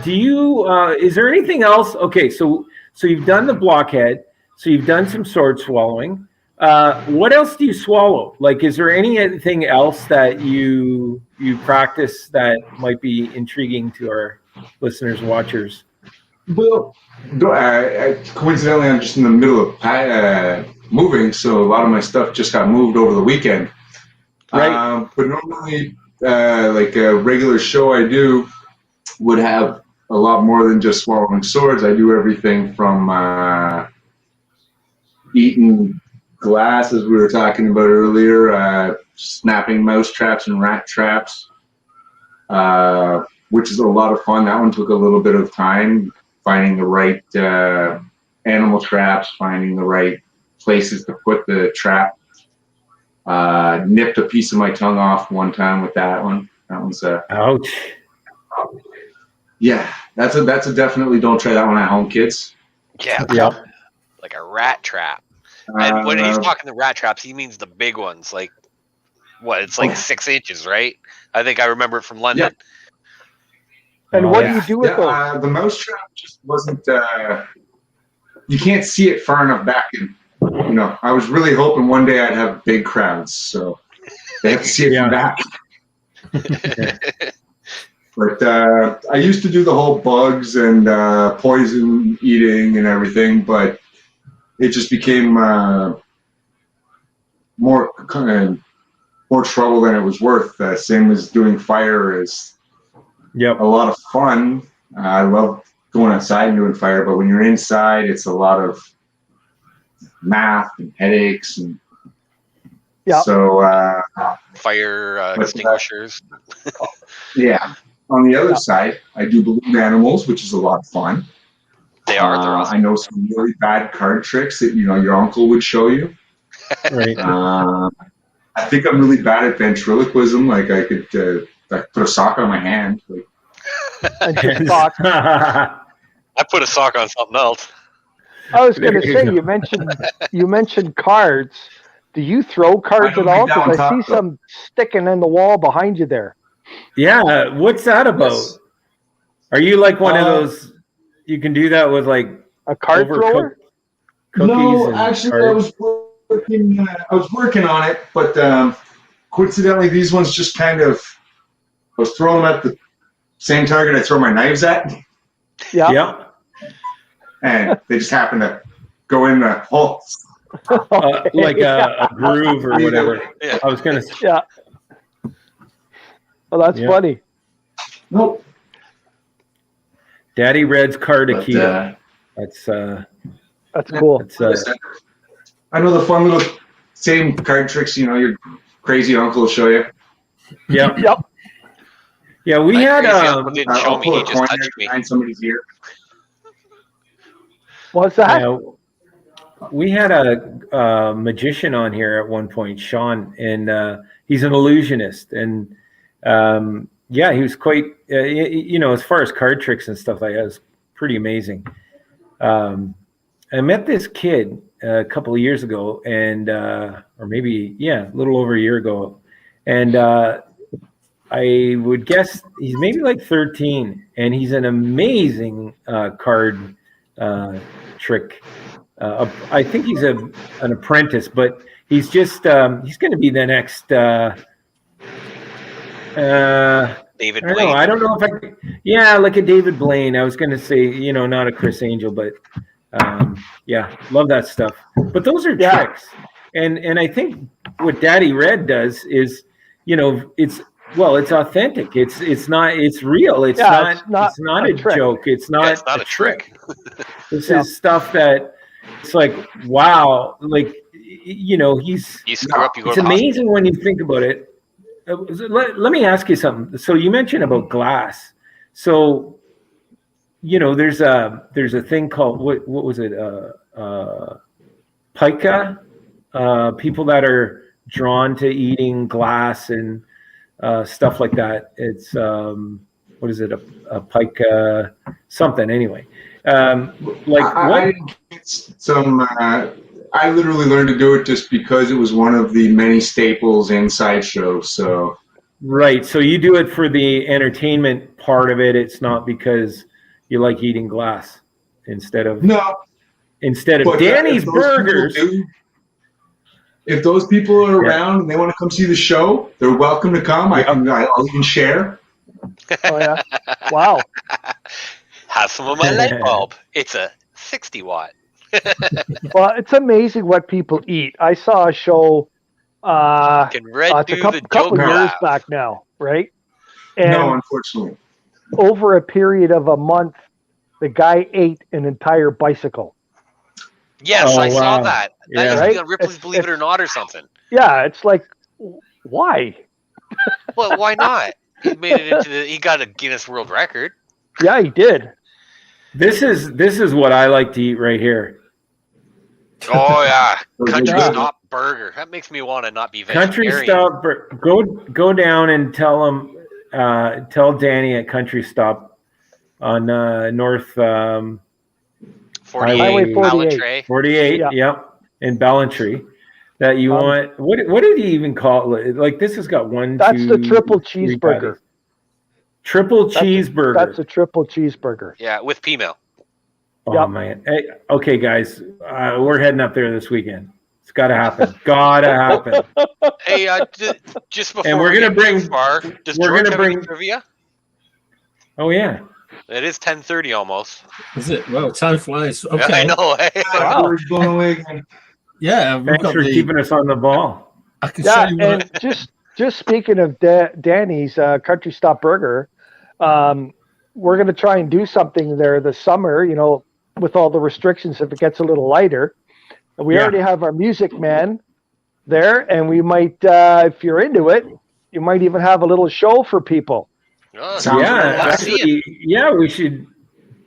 Do you? Is there anything else? Okay. So you've done the blockhead. So you've done some sword swallowing. What else do you swallow? Like, is there anything else that you practice that might be intriguing to our listeners, watchers? Well, coincidentally, I'm just in the middle of moving, so a lot of my stuff just got moved over the weekend. Right. But normally, like a regular show I do would have a lot more than just swallowing swords. I do everything from eating glass, as we were talking about earlier, snapping mouse traps and rat traps, which is a lot of fun. That one took a little bit of time, finding the right animal traps, finding the right places to put the trap. Nipped a piece of my tongue off one time with that one. That one's ouch. Yeah, that's a definitely don't try that one at home, kids. Yeah. Like a rat trap. And when he's talking the rat traps, he means the big ones. Like, what? It's like 6 inches, right? I think I remember it from London. Yeah. And what do you do with those? The mouse trap just wasn't. You can't see it far enough back, and I was really hoping one day I'd have big crowds, so they have to see it from back. But I used to do the whole bugs and poison eating and everything, but it just became more trouble than it was worth. Same as doing fire is a lot of fun. I love going outside and doing fire, but when you're inside, it's a lot of math and headaches and so fire extinguishers. Yeah. On the other side, I do balloon animals, which is a lot of fun. They're awesome. I know some really bad card tricks that your uncle would show you. Right. I think I'm really bad at ventriloquism. Like I could put a sock on my hand. Like. I put a sock on something else. I was going to say, you mentioned cards. Do you throw cards at all? Because I see some sticking in the wall behind you there. Yeah, what's that about? Yes. Are you like one of those? You can do that with like a card thrower? No, actually, I was working on it, but coincidentally, these ones just kind of. I was throwing them at the same target I throw my knives at. Yeah. And they just happen to go in the holes. Like a groove or whatever. Yeah. I was going to say. Yeah. Well, that's funny. Nope. Daddy Red's card Akita. That's cool. I know the fun little same card tricks. You know, your crazy uncle will show you. Yeah. Yep. Yeah, we My had crazy uncle didn't show I'll me; pull he a just coin touched me. behind somebody's ear. What's that? yeah, we had a magician on here at one point, Sean, and he's an illusionist, and yeah, he was quite you know, as far as card tricks and stuff like that, it was pretty amazing. I met this kid a couple of years ago, and or maybe a little over a year ago, and I would guess he's maybe like 13, and he's an amazing card trick. I think he's an apprentice, but he's just he's going to be the next. David I don't Blaine. know. I don't know if I. Yeah, like a David Blaine. I was going to say, you know, not a Chris Angel, but yeah, love that stuff. But those are tricks, and I think what Daddy Red does is, you know, it's authentic. It's not. It's real. It's not a joke. It's not a trick. This is stuff that it's like, wow, like, you know, You screw up, you go it's to the amazing when you think about it. Let me ask you something. So you mentioned about glass. So, you know, there's a thing called what was it? Pica. People that are drawn to eating glass and stuff like that. It's what is it? A pica something anyway. I literally learned to do it just because it was one of the many staples in sideshows. So right. So you do it for the entertainment part of it. It's not because you like eating glass instead of Danny's Burgers. If those people are around and they want to come see the show, they're welcome to come. I'll even share. Oh yeah! Wow. Have some of my light bulb. It's a 60 watt. Well, it's amazing what people eat. I saw a show Can Red a do couple the Joker years laugh? back now, right? And No, unfortunately. over a period of a month, the guy ate an entire bicycle. Yes, Oh, I saw wow. that. Yeah. That used to be on Right? Ripley's Believe It or Not or something. Yeah, it's like, why? Well, why not? He made it into he got a Guinness World Record. Yeah, he did. This is what I like to eat right here. Oh yeah, Country Yeah. Stop Burger. That makes me want to not be vegetarian. Country Stop. Go down and tell Danny at Country Stop on North 48, Highway 48. Ballantrae. 48. Yeah. Yep, in Ballantrae. That you want. What did he even call it? Like this has got one. That's two, the triple three cheeseburger. patties. Triple cheeseburger. That's a triple cheeseburger. Yeah, with P-mail. Oh Yep. man. Hey, okay, guys, we're heading up there this weekend. It's got to happen. Gotta happen. Hey, just before And we're gonna get bring- too far, does we're George gonna have bring- any trivia? Oh yeah. It is 10:30 almost. Is it? Well, time flies. Okay. I know. Wow. We're blown away again. Yeah, we've Thanks got for keeping us on the ball. I can Yeah, show you what. and just speaking of Danny's Country Stop Burger, we're going to try and do something there this summer, you know, with all the restrictions if it gets a little lighter. And we Yeah. already have our music man there, and we might, if you're into it, you might even have a little show for people. Oh, Sounds Yeah, Let's see it. actually, yeah, we should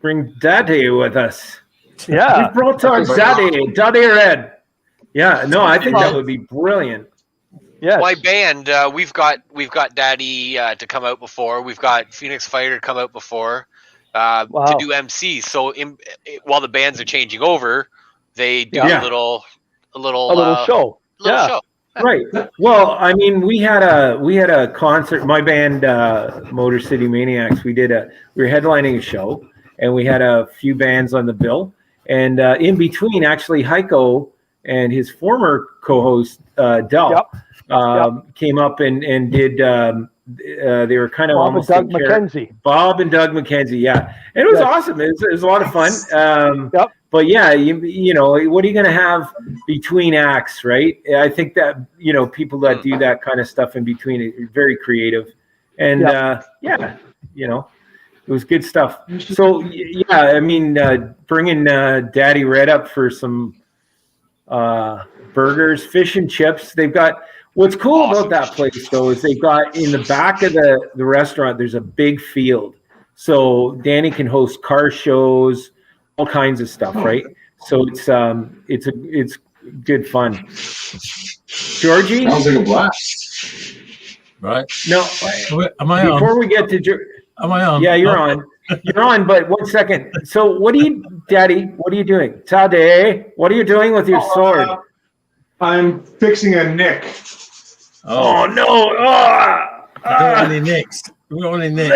bring Daddy with us. Yeah. We brought our Daddy Red. Yeah, no, I think that would be brilliant. Yes. My band, we've got Daddy to come out before. We've got Phoenix Fighter to come out before to Wow. do MC. So while the bands are changing over, they do Yeah. a little a little show. Yeah. show. Right. Well, I mean, we had a concert. My band, Motor City Maniacs, we were headlining a show, and we had a few bands on the bill. And in between, actually, Heiko and his former co-host Del came up and did. They were kind of Bob and almost Doug McKenzie. Bob and Doug McKenzie, yeah, and it was awesome. It was a lot of fun. Yep. But yeah, you know, what are you going to have between acts, right? I think that, you know, people that do that kind of stuff in between are very creative, and yeah, you know, it was good stuff. So yeah, I mean, bringing Daddy Red up for some burgers, fish and chips. They've got what's cool about that place though is they've got in the back of the restaurant there's a big field, so Danny can host car shows, all kinds of stuff, right? So it's good fun. Georgie, Sounds like a blast. Right. no, Am I on? before we get to Am I on? yeah, you're on. You're on, but 1 second. So Daddy, what are you doing? Tade, what are you doing with your sword? I'm fixing a nick. Oh no! Don't want any nicks. We don't want any nicks.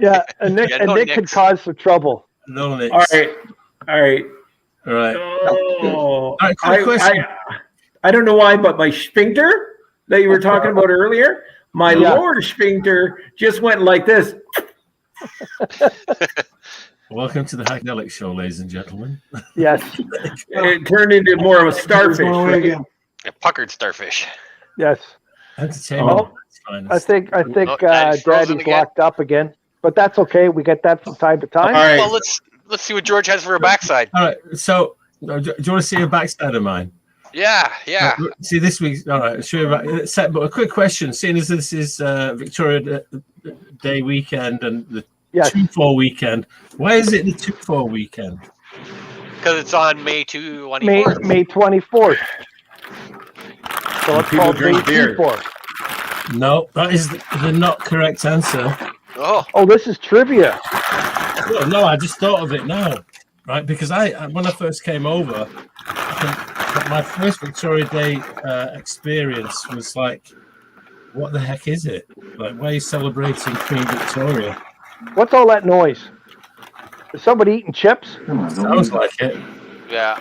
Yeah, and Nick, Yeah, and no Nick could nicks. cause some trouble. No nicks. All right. All right. Oh, right, quick question. I don't know why, but my sphincter that you were talking about earlier, my Yeah. lower sphincter just went like this. Welcome to the Heikadelicshow Show, ladies and gentlemen. Yes, It turned into more of a starfish. Going away Right? again. A puckered starfish. yes. Entertainment. Oh, I think Oh, Daddy's frozen Daddy's again. locked up again, but that's okay. We get that from time to time. All right. Well, let's see what George has for a backside. All right. So, do you want to see a backside of mine? Yeah. See this week's. All right. Show you but a quick question. Seeing as this is Victoria Day weekend and the Yes. 2-4 weekend, why is it the 2-4 weekend? Because it's on May 24th. May 24th. So it's People called May drink beer. 24th. No, that is the not correct answer. Oh, Oh, this is trivia. Well, no, I just thought of it now, right? Because when I first came over, I think my first Victoria Day experience was like, what the heck is it? Like, why are you celebrating Queen Victoria? What's all that noise? Is somebody eating chips? Sounds like it. yeah.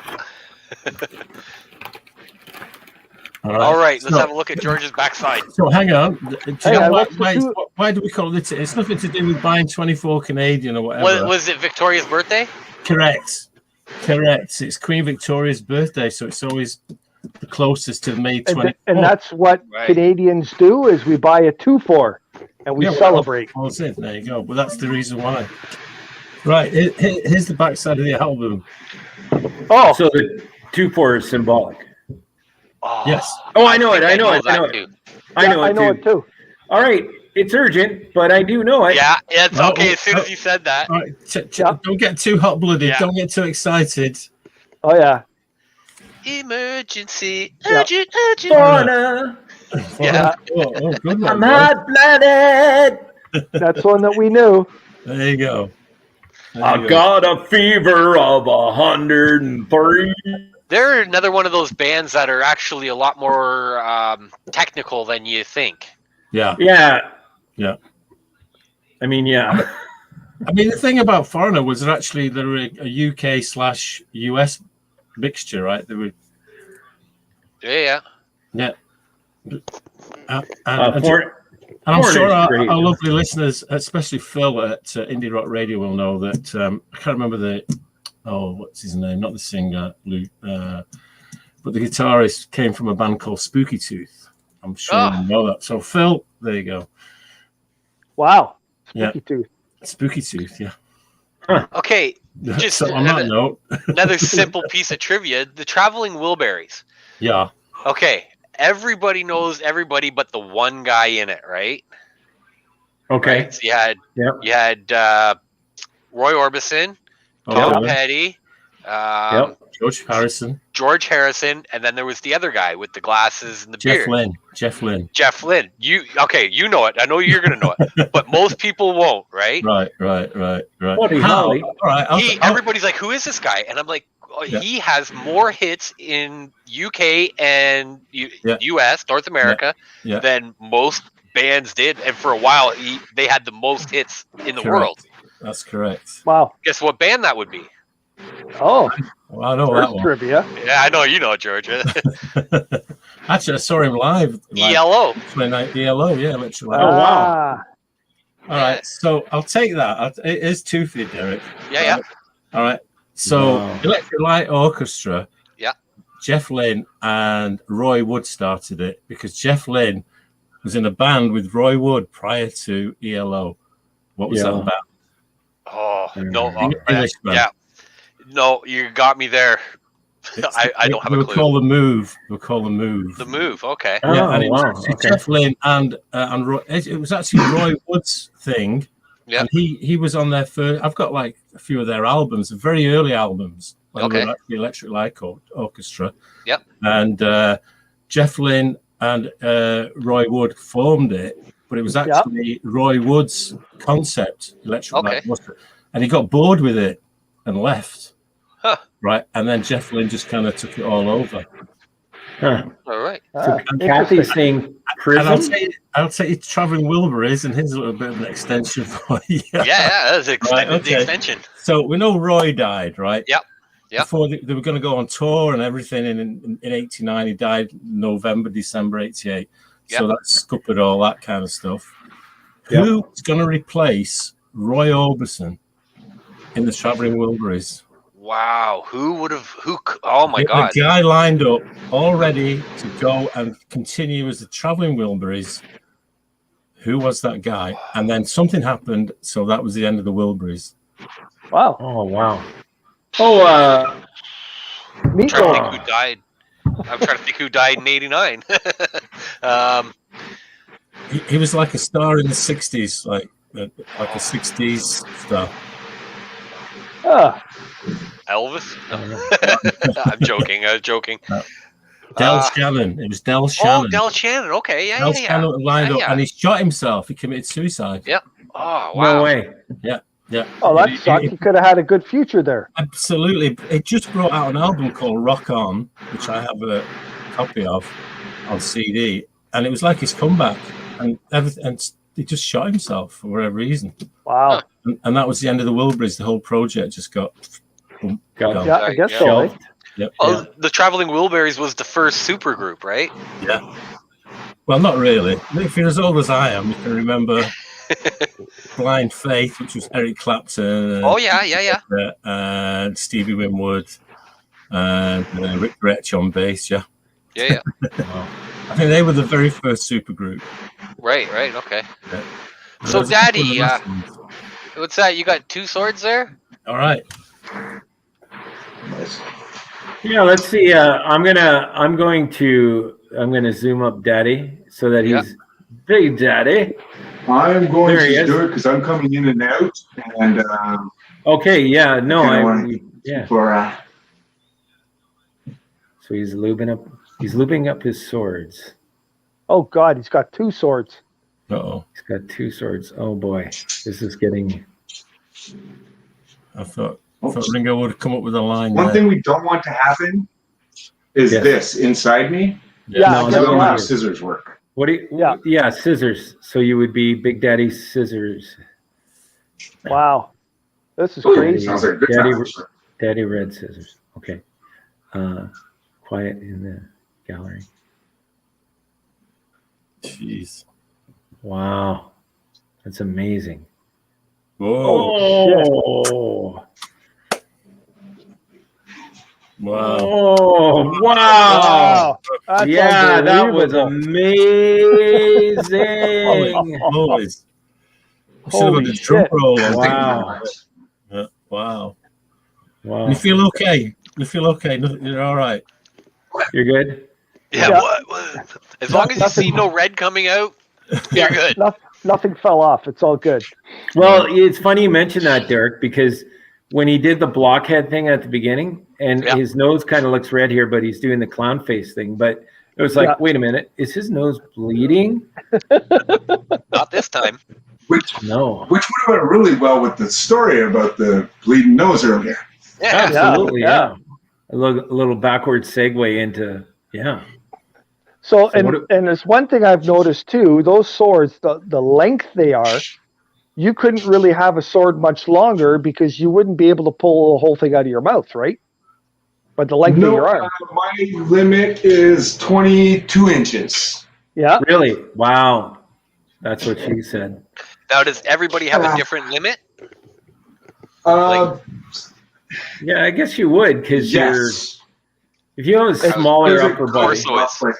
All Right. Let's So- have a look at George's backside. So hang on. Do you Hey, know what's the why do we call it? It's nothing to do with buying 24 Canadian or whatever. Was it Victoria's birthday? Correct. It's Queen Victoria's birthday, so it's always the closest to May 24th. And that's what Right. Canadians do is we buy a 2-4 and we Yeah, well, celebrate. Well, that's it. There you go. But that's the reason why. Right. Here's the backside of the album. Oh, So the 2-4 is symbolic. Oh, Yes. Oh, I know it. I know it. that I know it. too. I know it too. All right. It's urgent, but I do know it. Yeah, it's Oh, okay. As soon as you said that. All right. Yeah. Don't get too hot-blooded. Yeah. Don't get too excited. oh yeah. Emergency. Yeah. Urgent. Corner. Yeah. Oh, good I'm one. Bro. hot-blooded. That's one that we knew. There you go. There I you go. got a fever of 103. They're another one of those bands that are actually a lot more technical than you think. Yeah. Yeah. Yeah. I mean, yeah. I mean, the thing about Foreigner was that actually they're a UK/US mixture, right? They were, Yeah. yeah. And I'm Foreigner's sure our great. lovely listeners, especially Phil at Indie Rock Radio, will know that I can't remember what's his name? Not the singer, Luke, but the guitarist came from a band called Spooky Tooth. I'm sure you know that. So Phil, there you go. Wow. Yeah. Spooky tooth. Spooky Tooth, yeah. Okay. Just So on that note, another simple piece of trivia: the Traveling Wilburys. yeah. Okay, everybody knows everybody but the one guy in it, right? Okay. Right? So you had Roy Orbison, Oh, Tom yeah. Petty, George Harrison, and then there was the other guy with the glasses and the Jeff beard. Lynne. Jeff Lynne. Jeff Lynne. You know it. I know you're gonna know it, but most people won't, right? Right. Buddy How? Holly. All right. Everybody's like, "Who is this guy?" And I'm like, oh, Yeah. "He has more hits in UK and US, North America, Yeah. than most bands did, and for a while, they had the most hits in the Correct. world." That's correct. Wow. Guess what band that would be? Oh, Well, I know that first one. trivia. Yeah, I know you know, George. Actually, I saw him live. ELO. 29 ELO, yeah, literally. Oh, wow. Ah, All right, so I'll take that. It is toothy, Derek. Yeah. All right. So Wow. Electric Light Orchestra. Yeah. Jeff Lynne and Roy Wood started it because Jeff Lynne was in a band with Roy Wood prior to ELO. What was that Yeah. about? Oh no. English band. Yeah. No, you got me there. I don't have a clue. Call the move. We call the move. The move. Okay. Oh, Yeah, and it wow. was Okay. Jeff Lynne and Roy, it was actually Roy Wood's thing. Yeah. And he was on their first. I've got like a few of their albums, very early albums. Okay. The Electric Light Orchestra. Yep. And Jeff Lynne and Roy Wood formed it, but it was actually Roy Wood's concept, Electric Light Orchestra, and he got bored with it and left. Huh. Right, and then Jeff Lynne just kind of took it all over. Huh. All right. So Kathy's saying Prism? And I'll say it's Traveling Wilburys, and here's a little bit of an extension for you. Yeah, that's extended the extension. So we know Roy died, right? Yep. Yep. Before they were going to go on tour and everything in 89, he died November, December 88. Yep. So that scuppered all that kind of stuff. Yep. Who's going to replace Roy Orbison in the Traveling Wilburys? Wow. Who? Oh my God. The guy lined up all ready to go and continue as the Traveling Wilburys. Who was that guy? And then something happened, so that was the end of the Wilburys. Wow. Oh, wow. Oh, I'm trying to think who died. I'm trying to think who died in '89. He was like a star in the '60s, like a '60s star. Elvis? No. I'm joking. I was joking. Del Shannon. It was Del Shannon. Oh, Del Shannon. Okay, yeah, Del Shannon lined up, and he shot himself. He committed suicide. Yep. Oh, wow. no way. Yeah. Oh, that sucked. He could have had a good future there. Absolutely. It just brought out an album called Rock On, which I have a copy of on CD, and it was like his comeback, and everything. And he just shot himself for whatever reason. Wow. And that was the end of the Wilburys. The whole project just got gone. Yeah, I guess so. Right? Yep. Oh, the Traveling Wilburys was the first supergroup, right? Yeah. Well, not really. If you're as old as I am, you can remember Blind Faith, which was Eric Clapton. Oh, yeah. And Stevie Winwood. And Rick Gretsch on bass, yeah. Yeah. Wow. I think they were the very first supergroup. Right, okay. Yeah. So, Daddy, what's that? You got two swords there? All right. Yeah, let's see. I'm going to zoom up Daddy so that he's Big Daddy. I'm going to do it because I'm coming in and out. And okay, yeah, no, for so he's lubing up his swords. Oh God, he's got two swords. Uh-oh. He's got two swords. Oh boy, this is getting. I thought Ringo would come up with a line. One thing we don't want to happen is this inside me. Yeah, no, I don't know how scissors work. What do you? Yeah, scissors. So you would be Big Daddy's scissors. Wow, this is crazy. Sounds like a good Daddy, time. Daddy Red scissors. Okay. Quiet in the gallery. Jeez. Wow, that's amazing. Whoa. Oh. Wow. Oh, wow. That's Yeah, that was unbelievable. amazing. Always. Holy drum shit. roll. Wow. Yeah. Wow. Wow. You feel okay? You're all right. You're good? Yeah. What? As long as you see no red coming out, you're good. Nothing fell off. It's all good. Well, it's funny you mentioned that, Derek, because when he did the blockhead thing at the beginning, and his nose kind of looks red here, but he's doing the clown face thing. But it was like, wait a minute, is his nose bleeding? Not this time. Which would have went really well with the story about the bleeding nose earlier. Yeah, absolutely. Yeah. A little backward segue into So and there's one thing I've noticed too. Those swords, the length they are, you couldn't really have a sword much longer because you wouldn't be able to pull the whole thing out of your mouth, right? But the length of your arm. My limit is 22 inches. Yeah. Really? Wow. That's what she said. Now, does everybody have a different limit? Yeah, I guess you would, because if you have a smaller upper body, so it's like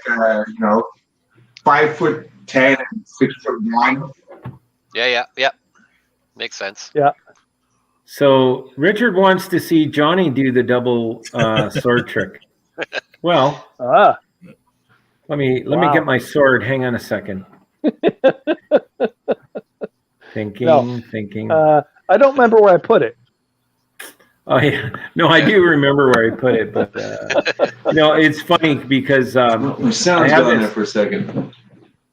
5'10" and 6'1". Yeah. Makes sense. Yeah. So Richard wants to see Johnny do the double sword trick. Well, let me get my sword. Hang on a second. Thinking. I don't remember where I put it. Oh yeah, no, I do remember where I put it, but it's funny because My sound's gone there for a second.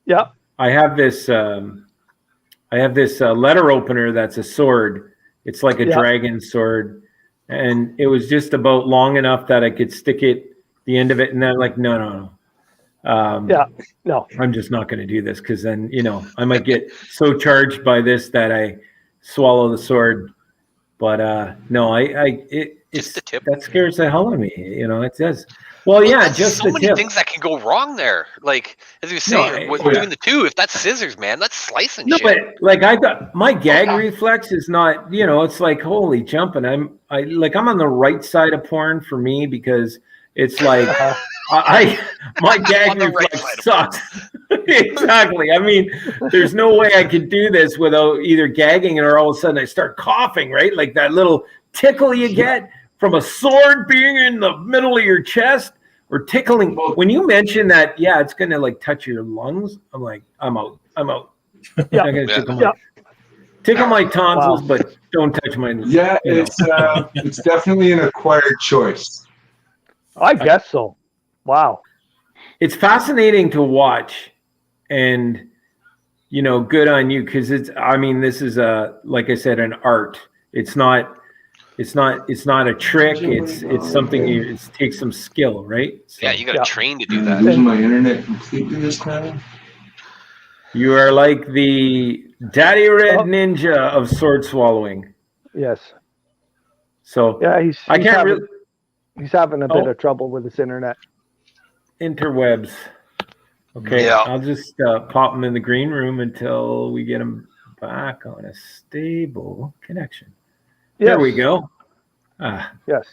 Yeah, I have this letter opener that's a sword. It's like a dragon sword, and it was just about long enough that I could stick the end of it, and then like no. I'm just not going to do this because then I might get so charged by this that I swallow the sword. But no, it's the tip. That scares the hell out of me. It does. Well, yeah, just so the many tip. things that can go wrong there. Like as you say, doing the two. If that's scissors, man, that's slicing. No, shit. but like I got my gag reflex is not. It's like holy jumping. I'm on the right side of porn for me because it's like my gag reflex sucks. Exactly. I mean, there's no way I could do this without either gagging or all of a sudden I start coughing. Right, like that little tickle you get from a sword being in the middle of your chest or tickling. When you mention that, it's going to like touch your lungs. I'm like, I'm out. Yeah. Tickle my tonsils, but don't touch my. Yeah, it's definitely an acquired choice. I guess so. Wow. It's fascinating to watch, and good on you because this is like I said, an art. It's not a trick. It's something it takes some skill, right? So, you got to train to do that. Losing my internet completely this time. You are like the Daddy Red Ninja of sword swallowing. Yes. So he's having a bit of trouble with his internet. Interwebs. Okay, I'll just pop him in the green room until we get him back on a stable connection. Yes. There we go. Yes.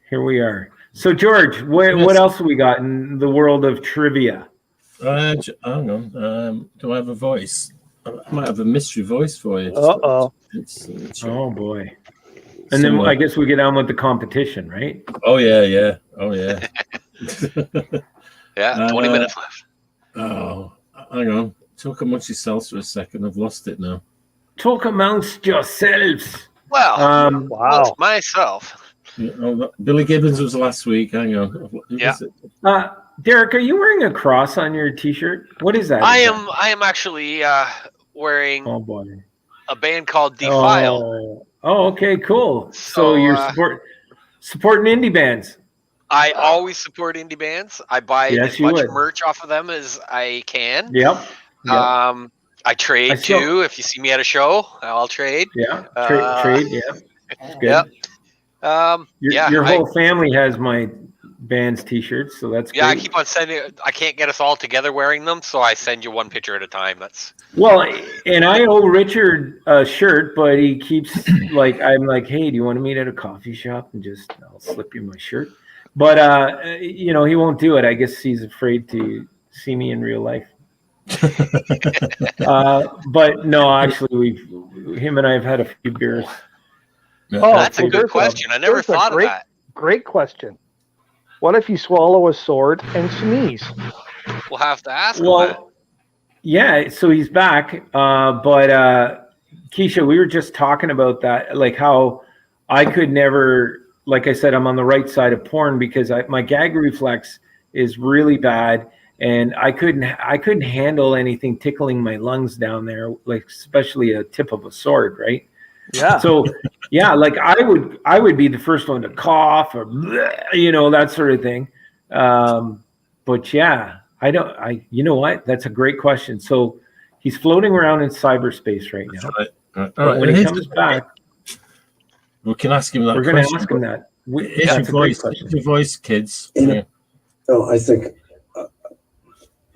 Here we are. So, George, what else have we got in the world of trivia? I don't know. Do I have a voice? I might have a mystery voice for you. Uh-oh. Oh, boy. And then I guess we get on with the competition, right? Oh, yeah. Oh, yeah. 20 minutes left. Oh, hang on. Talk amongst yourselves for a second. I've lost it now. Talk amongst yourselves. Well, wow. Myself. Billy Gibbons was last week. Hang on. Derek, are you wearing a cross on your T-shirt? What is that? I am actually wearing a band called Defile. Oh, okay, cool. So you're supporting indie bands. I always support indie bands. I buy as much merch off of them as I can. Yep. I trade too. If you see me at a show, I'll trade. Yeah. Trade. Yeah. That's good. Yep. Your whole family has my band's T-shirts, so that's great. I keep on sending. I can't get us all together wearing them, so I send you one picture at a time. And I owe Richard a shirt, but he keeps I'm like, hey, do you want to meet at a coffee shop and I'll slip you my shirt. But he won't do it. I guess he's afraid to see me in real life. But no, actually, him and I have had a few beers. That's a good question. I never thought of that. Great question. What if you swallow a sword and sneeze? We'll have to ask him that. Yeah, so he's back. But Keisha, we were just talking about that, like how I could never. Like I said, I'm on the right side of porn because my gag reflex is really bad, and I couldn't handle anything tickling my lungs down there, like especially a tip of a sword, right? Yeah. So like I would be the first one to cough or that sort of thing. But you know what? That's a great question. So he's floating around in cyberspace right now. All right. When he comes back. We can ask him that. We're going to ask him that. It's your voice, kids. I think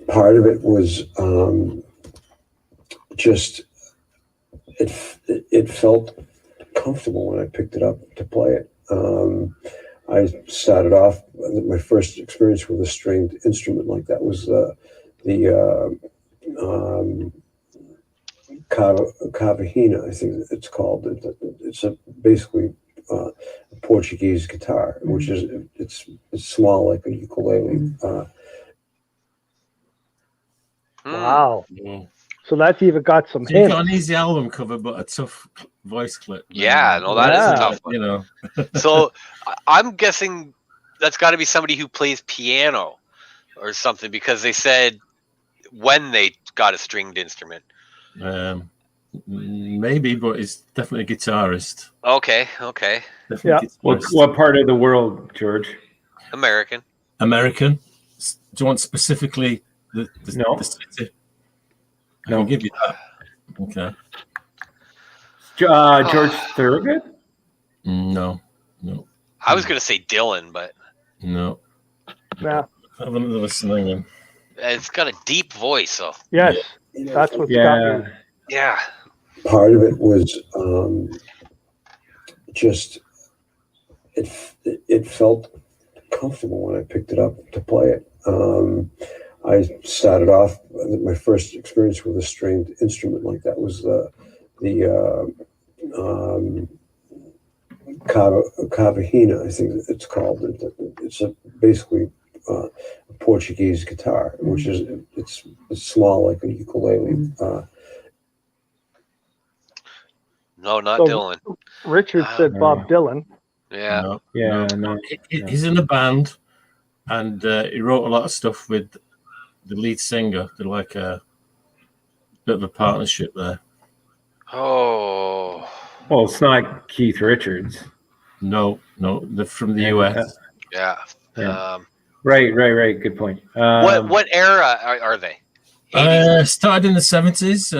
part of it was just it felt comfortable when I picked it up to play it. I started off, my first experience with a stringed instrument like that was the cavahina, I think it's called. It's basically a Portuguese guitar, which is it's small like a ukulele. Wow. Mm. So that's even got some So you hints. got an easy album cover, but a tough voice clip. Yeah, no, that is a tough one. You know. So I'm guessing that's got to be somebody who plays piano or something, because they said when they got a stringed instrument. Maybe, but it's definitely a guitarist. Okay. Definitely guitarist. What part of the world, George? American. American. Do you want specifically the city? I can give you that. Okay. George Thorogood? No. I was going to say Dylan, but no. Yeah. Have another listening. It's got a deep voice, though. Yes, that's what's got me. Yeah. Part of it was just it felt comfortable when I picked it up to play it. I started off, my first experience with a stringed instrument like that was the cavahina, I think it's called. It's basically a Portuguese guitar, which is it's small like a ukulele. No, not So, Dylan. Richard said Bob Dylan. Yeah. No. He's in a band, and he wrote a lot of stuff with the lead singer. They're like a bit of a partnership there. Oh. Well, it's not Keith Richards. No, they're from the US. Yeah. Right. Good point. What era are they? Started in the 70s,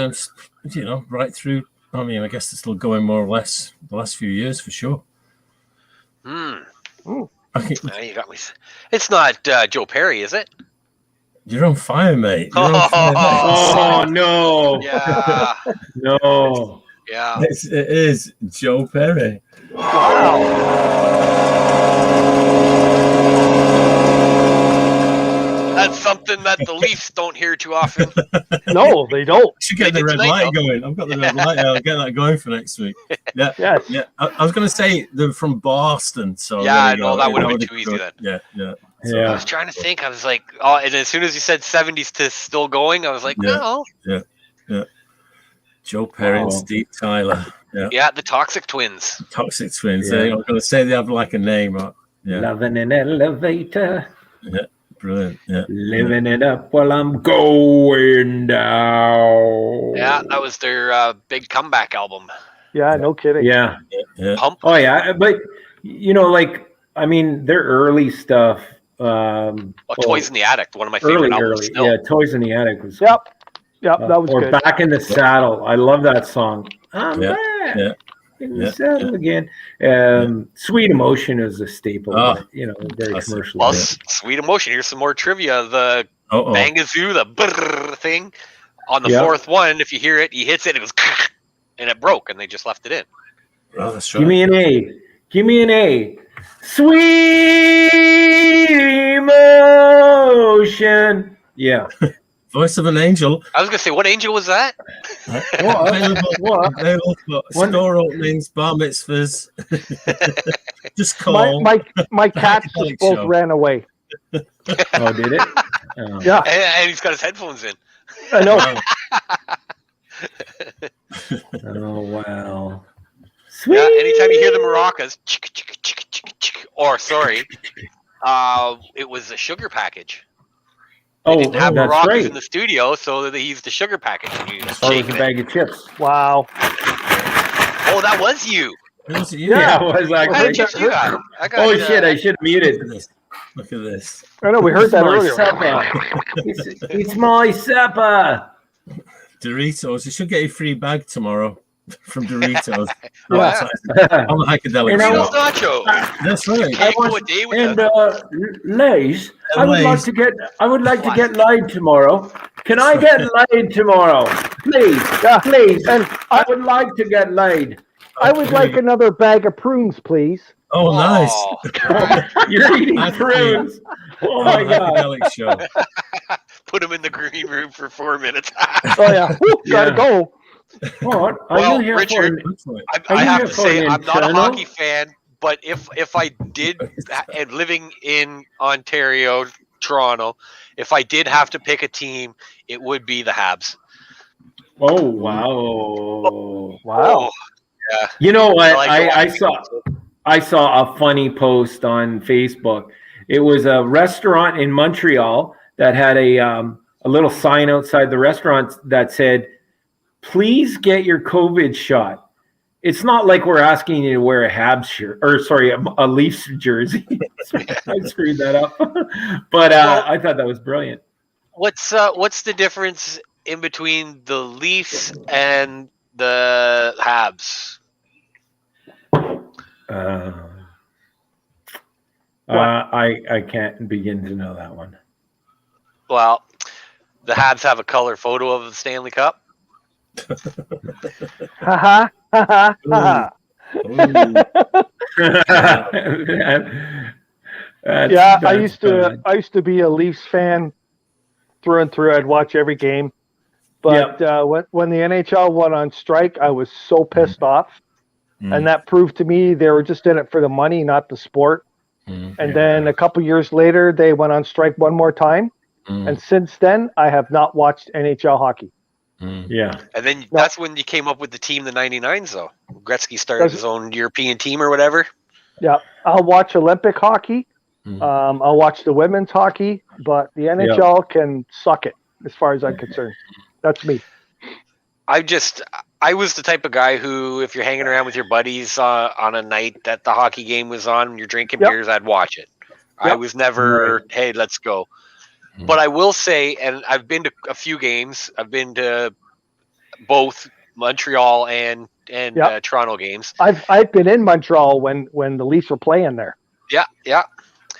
right through. I mean, I guess they're still going more or less the last few years for sure. You got me. It's not Joe Perry, is it? You're on fire, mate. Oh no! Yeah. No. Yeah. It is Joe Perry. That's something that the Leafs don't hear too often. No, they don't. Should get the red light going. I've got the red light. I'll get that going for next week. Yeah. Yes. Yeah. I was going to say they're from Boston. So yeah, no, that would have been too easy then. Yeah. So I was trying to think. I was like, oh, and as soon as you said 70s to still going, I was like, no. Yeah. Joe Perry and Steve Tyler. Yeah, the Toxic Twins. Toxic Twins. Yeah. I'm going to say they have like a name. Loving an elevator. Yeah. Brilliant. Yeah. Living it up while I'm going down. Yeah, that was their big comeback album. Yeah, no kidding. Yeah. Pump. Oh yeah, but I mean, their early stuff. Toys in the Attic, one of my favorite albums. Still. Yeah, Toys in the Attic was. Yep, that was or good. Back in the Saddle. I love that song. I'm back in the saddle again. Sweet Emotion is a staple. But, very commercial. Well, Sweet Emotion. Here's some more trivia. The Bangazoo, the brrr thing on the fourth one. If you hear it, he hits it. It goes and it broke, and they just left it in. Oh, that's right. Give me an A. Give me an A. Sweet Emotion. Yeah. Voice of an Angel. I was going to say, what angel was that? Available for store openings, bar mitzvahs. Just call. My cats just both ran away. Oh, did it? Oh. Yeah. And he's got his headphones in. I know. Oh, wow. Sweet. Yeah, anytime you hear the maracas, it was a sugar package. They didn't have maracas in the studio, so they used the sugar package. It was a bag of chips. Wow. Oh, that was you. Was it you? Yeah, it was actually. Oh shit! I should have muted. Look at this. I know we heard that earlier. It's my supper. Doritos. You should get a free bag tomorrow from Doritos. Yeah. On the Heikadelicshow Show. Nacho. That's right. Lays. I would like to get laid tomorrow. Can I get laid tomorrow? Please. Please. And I would like to get laid. I would like another bag of prunes, please. Oh, nice. You're eating prunes. Oh, my God. Put them in the green room for 4 minutes. Oh, yeah. Woo, gotta go. What? Are Well, you here Richard, Are I you have here to for say an I'm not a internal? hockey fan, but if I did, and living in Ontario, Toronto, if I did have to pick a team, it would be the Habs. Oh wow! Wow. Oh, yeah. You know what? like to watch I saw a funny post on Facebook. It was a restaurant in Montreal that had a little sign outside the restaurant that said, "Please get your COVID shot." It's not like we're asking you to wear a Habs shirt, or sorry, a Leafs jersey. I screwed that up, but Well- I thought that was brilliant. What's the difference in between the Leafs and the Habs? I can't begin to know that one. Well, the Habs have a color photo of the Stanley Cup. Ha ha ha ha. Yeah, I used to be a Leafs fan through and through. I'd watch every game, but when the NHL went on strike, I was so pissed off, and that proved to me they were just in it for the money, not the sport. And then a couple years later, they went on strike one more time, and since then, I have not watched NHL hockey. Yeah, and then that's when you came up with the team, the '99s. Though Gretzky started his own European team or whatever. Yeah, I'll watch Olympic hockey. I'll watch the women's hockey, but the NHL can suck it as far as I'm concerned. That's me. I was the type of guy who, if you're hanging around with your buddies on a night that the hockey game was on and you're drinking beers, I'd watch it. I was never, hey, let's go. But I will say, and I've been to a few games. I've been to both Montreal and Toronto games. I've been in Montreal when the Leafs were playing there. Yeah, yeah.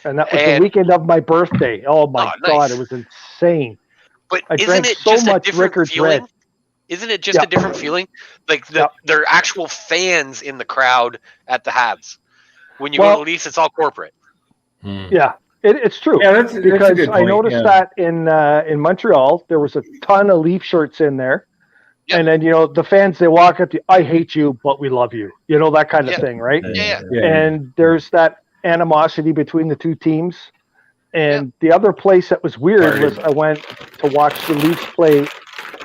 And that was the weekend of my birthday. Oh my God, it was insane. But I isn't drank it so just a much different Rickards feeling? Red. Isn't it just a different feeling? Like they're actual fans in the crowd at the Habs. When you go to the Leafs, it's all corporate. Yeah, it's true. Yeah, that's a because good I point, noticed that in Montreal there was a ton of Leaf shirts in there, and then the fans, they walk up to you, I hate you, but we love you. That kind of thing, right? Yeah. And there's that animosity between the two teams. And the other place that was weird was I went to watch the Leafs play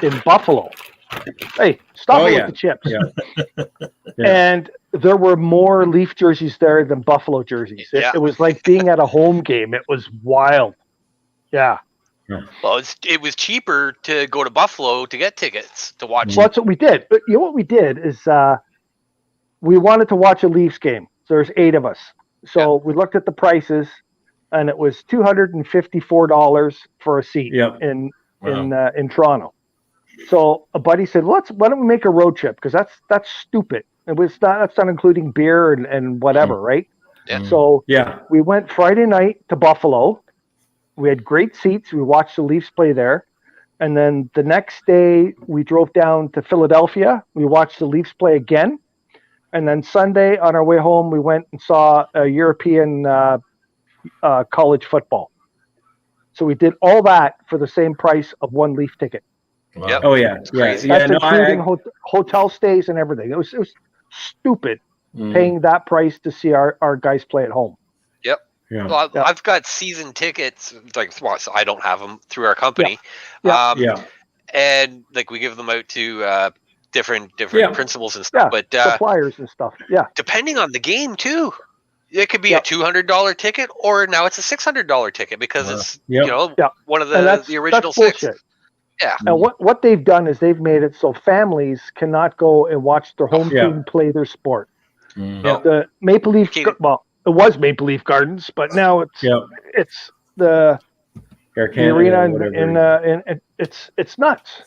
in Buffalo. Hey, stop it with the chips. And there were more Leaf jerseys there than Buffalo jerseys. It was like being at a home game. It was wild. Yeah. Well, it was cheaper to go to Buffalo to get tickets to watch. Well, that's what we did. But what we did is we wanted to watch a Leafs game. So there's 8 of us. So we looked at the prices, and it was $254 for a seat in Toronto. So a buddy said, why don't we make a road trip? Because that's stupid. That's not including beer and whatever, right? Yeah. So we went Friday night to Buffalo. We had great seats. We watched the Leafs play there. And then the next day we drove down to Philadelphia. We watched the Leafs play again. And then Sunday on our way home, we went and saw a European college football. So we did all that for the same price of one Leaf ticket. Wow. Yep. Oh yeah, That's including hotel stays and everything. It was stupid paying that price to see our guys play at home. Yep. Yeah. Well, I've got season tickets. So I don't have them through our company. And we give them out to different principals and stuff. But suppliers and stuff. Yeah. Depending on the game too. It could be a $200 ticket, or now it's a $600 ticket because it's one of the original 6. Bullshit. Yeah. And what they've done is they've made it so families cannot go and watch their home team play their sport. The Maple Leaf, it was Maple Leaf Gardens, but now it's the arena, and it's nuts,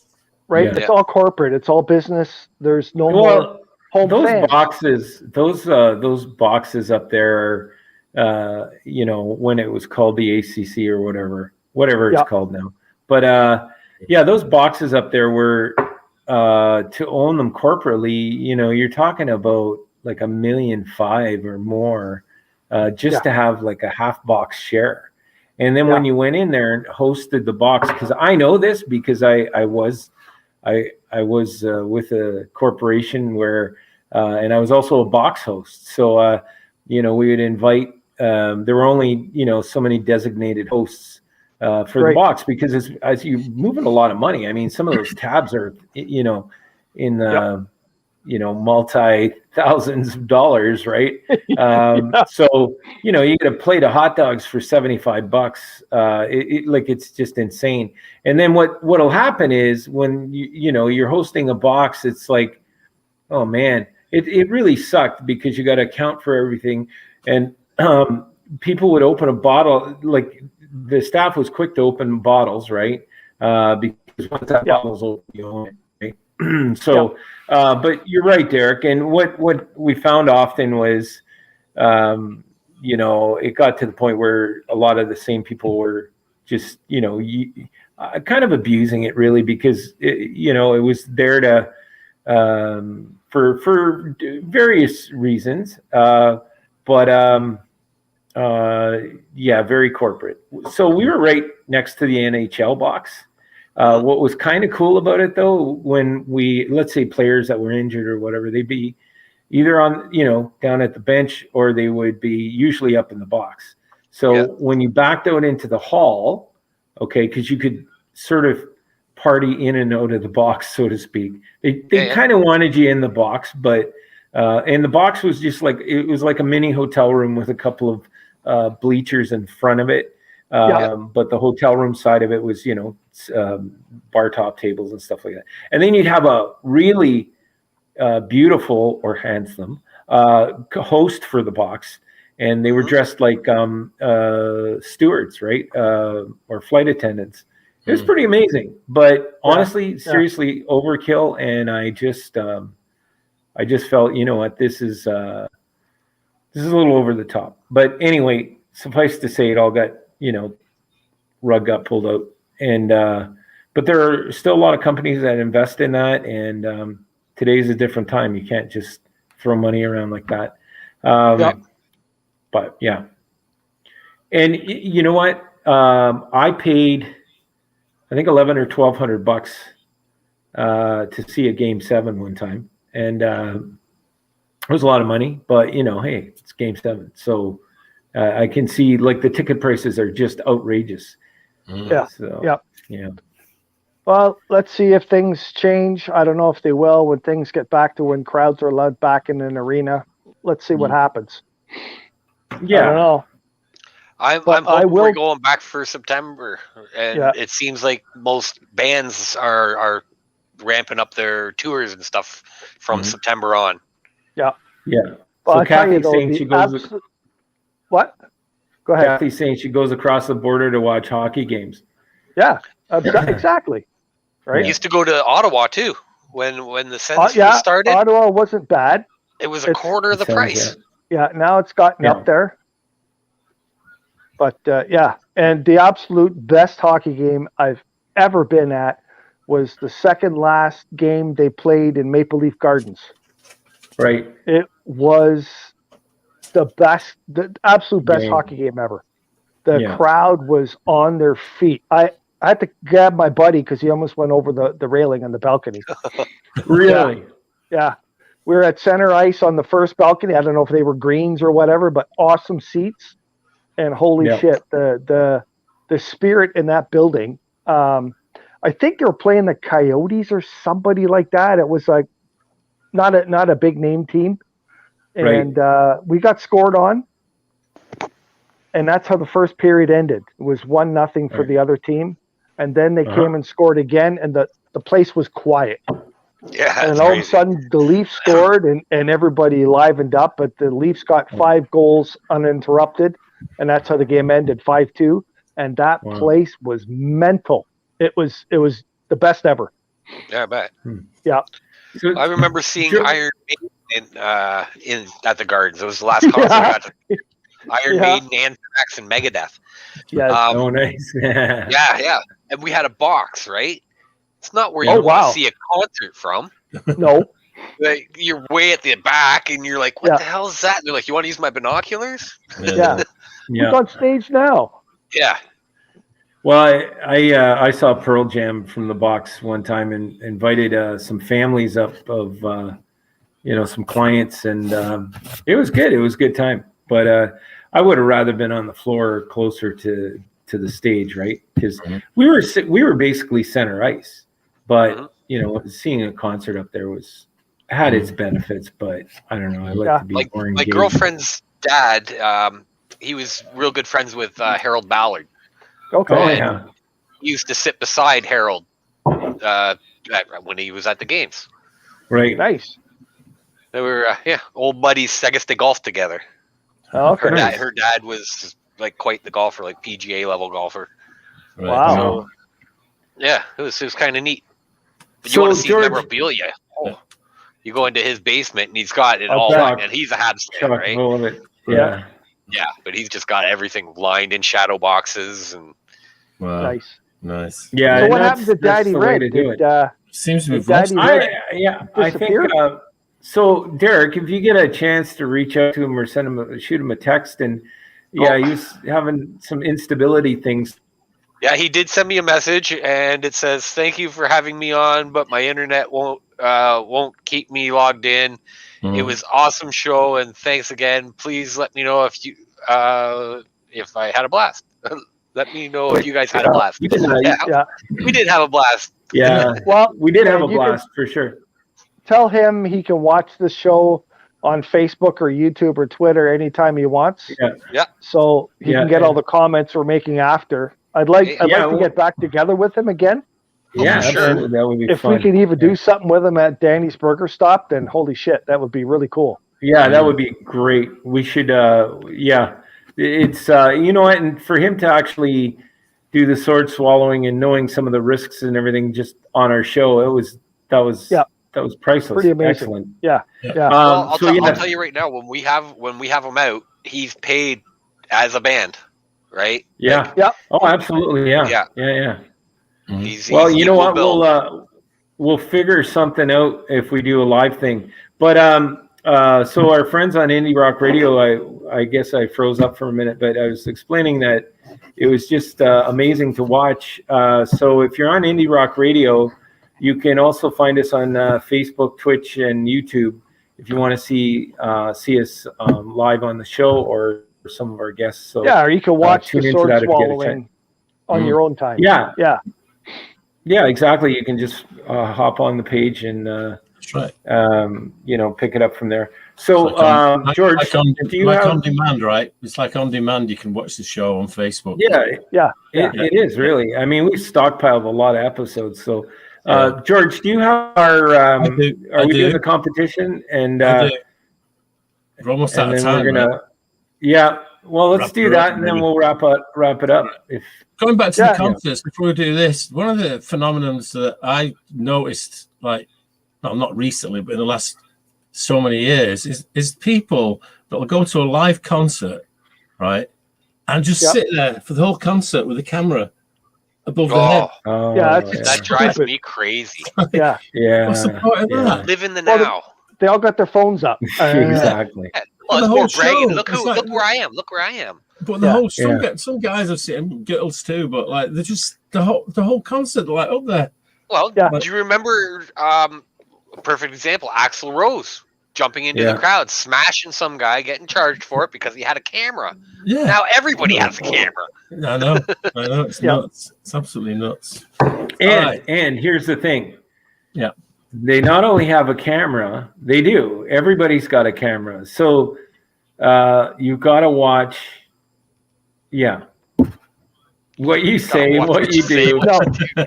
right? Yeah. It's all corporate. It's all business. There's no more home fans. Those boxes up there, when it was called the ACC or whatever it's called now, but. Those boxes up there were to own them corporately. You're talking about like $1.5 million or more just to have like a half box share. And then when you went in there and hosted the box, because I know this because I was I was with a corporation where, and I was also a box host. So, we would invite, there were only, so many designated hosts for the box, because as you're moving a lot of money, I mean, some of those tabs are, in the, multi thousands of dollars, right? So, you get a plate of hot dogs for $75. It's just insane. And then what'll happen is when you're hosting a box, it's like, oh man, it really sucked because you got to account for everything. And people would open a bottle, like the staff was quick to open bottles, right? Because once that bottle's open, you own it, right? So, but you're right, Derek. And what we found often was, it got to the point where a lot of the same people were just, kind of abusing it, really, because it was there to for various reasons, very corporate. So we were right next to the NHL box. What was kind of cool about it, though, when let's say players that were injured or whatever, they'd be either on, down at the bench, or they would be usually up in the box. So when you backed out into the hall, okay, because you could sort of party in and out of the box, so to speak. They kind of wanted you in the box, but and the box was just like, it was like a mini hotel room with a couple of bleachers in front of it. But the hotel room side of it was, bar top tables and stuff like that. And then you'd have a really beautiful or handsome host for the box, and they were dressed like stewards, right? Or flight attendants. It was pretty amazing, but honestly, seriously, overkill. And I just felt, what, this is a little over the top. But anyway, suffice to say, it all got, rug got pulled out. And but there are still a lot of companies that invest in that. And today's a different time. You can't just throw money around like that. But yeah. And you know what? I paid, I think, $1,100 or $1,200 to see a Game 7 one time, and it was a lot of money. But hey, it's Game 7, so I can see, like, the ticket prices are just outrageous. Well, let's see if things change. I don't know if they will when things get back to when crowds are allowed back in an arena. Let's see what happens. I don't know. I'm hoping we're going back for September, and it seems like most bands are ramping up their tours and stuff from September on. Yeah. Well, so Kathy's saying she goes. What? Go ahead. Kathy's saying she goes across the border to watch hockey games. Yeah, exactly. Right. I used to go to Ottawa too when the Sens started. Ottawa wasn't bad. It was a quarter of the price. Yeah, now it's gotten up there. But and the absolute best hockey game I've ever been at was the second last game they played in Maple Leaf Gardens. Right. It was the absolute best hockey game ever. The crowd was on their feet. I had to grab my buddy because he almost went over the railing on the balcony. Really? Yeah. We were at center ice on the first balcony. I don't know if they were greens or whatever, but awesome seats. And holy shit, the spirit in that building. I think they were playing the Coyotes or somebody like that. It was like not a big name team, and we got scored on, and that's how the first period ended. It was 1-0 for the other team, and then they came and scored again, and the place was quiet. Yeah, and all of a sudden the Leafs scored, and everybody livened up. But the Leafs got 5 goals uninterrupted. And that's how the game ended, 5-2. And that place was mental. It was the best ever. Yeah, I bet. Yeah. I remember seeing Iron Maiden at the Gardens. It was the last concert I got to. Iron Maiden, Anthrax, and Megadeth. Yeah. Oh, nice. Yeah. And we had a box, right? It's not where you want to see a concert from. No. Like, you're way at the back, and you're like, what the hell is that? And they're like, you want to use my binoculars? Yeah. Who's on stage now? Yeah. Well, I saw Pearl Jam from the box one time and invited some families up of some clients, and it was good. It was a good time. But I would have rather been on the floor closer to the stage, right? Because we were basically center ice. But seeing a concert up there had its benefits. But I don't know. I like to be more engaged. My girlfriend's dad. He was real good friends with Harold Ballard. Okay. Oh yeah. He used to sit beside Harold when he was at the games. Right. Nice. They were old buddies. I guess they golfed together. Oh, okay. Her dad was like quite the golfer, like PGA level golfer. Right. Wow. So, yeah, it was kind of neat. But you So, want to see George- memorabilia? Oh, you go into his basement and he's got it Oh, all, chock- and he's a Habs fan, Chock right? full of it. Yeah. Yeah, but he's just got everything lined in shadow boxes and. Wow. Nice. Yeah. So and what that's- happened to that's Daddy the way Red? to do Did, it. Seems to be Daddy lost. Red I think disappear? so. Derek, if you get a chance to reach out to him or shoot him a text, and he was having some instability things. Yeah, he did send me a message, and it says, "Thank you for having me on, but my internet won't keep me logged in. It was awesome show, and thanks again. Please let me know if I had a blast. Let me know if you guys had a blast." We did, We did have a blast. yeah. Well, We did have a you can blast for sure. tell him he can watch the show on Facebook or YouTube or Twitter anytime he wants. Yeah. So he can get all the comments we're making after. I'd like to get back together with him again. Yeah, for sure. absolutely. That would be If fun. we could even do something with him at Danny's Burger Stop, then holy shit, that would be really cool. Yeah, that would be great. We should, it's, you know what, and for him to actually do the sword swallowing and knowing some of the risks and everything just on our show, that was priceless. Pretty amazing. Excellent. Yeah. Well, I'll tell you right now, when we have him out, he's paid as a band, right? Yeah. Yeah. Oh, absolutely. Yeah. Yeah. Mhm. He's You know what? built. We'll figure something out if we do a live thing. But so our friends on Indie Rock Radio, I guess I froze up for a minute, but I was explaining that it was just amazing to watch. So if you're on Indie Rock Radio, you can also find us on Facebook, Twitch, and YouTube if you want to see us live on the show or some of our guests. So Yeah, or you can watch tune the into sword that if you get a swallowing on your own time. Yeah. Yeah. Yeah, exactly. You can just hop on the page and That's right. pick it up from there. So, Like George, do you have? on demand, right? It's like on demand. You can watch the show on Facebook. Yeah, it is really. I mean, we stockpiled a lot of episodes. So, George, do you have our? I do. Are we doing the competition? And we're almost and out of then time. we're gonna. Right? Yeah. Well, let's Wrap do it that, up, and then maybe. we'll wrap it up. If Going back to the concerts, before we do this, one of the phenomenons that I noticed, not recently, but in the last so many years, is people that will go to a live concert, right, and just sit there for the whole concert with a camera above their head. Oh, That drives me crazy. Yeah. What's the point of that? Live in the Well, now. They all got their phones up. exactly. Well, the it's whole more bragging. show, Look it's like- where I am. Look where I am. But the whole some guys have seen girls too, but like they're just the whole concert like up there. Well, Yeah. do you remember a perfect example? Axl Rose jumping into the crowd, smashing some guy, getting charged for it because he had a camera. Yeah. Now everybody has a camera. I know. It's nuts. It's absolutely nuts. And here's the thing. Yeah. They not only have a camera, they do. Everybody's got a camera. So you've got to watch. Yeah. What you say, what you do.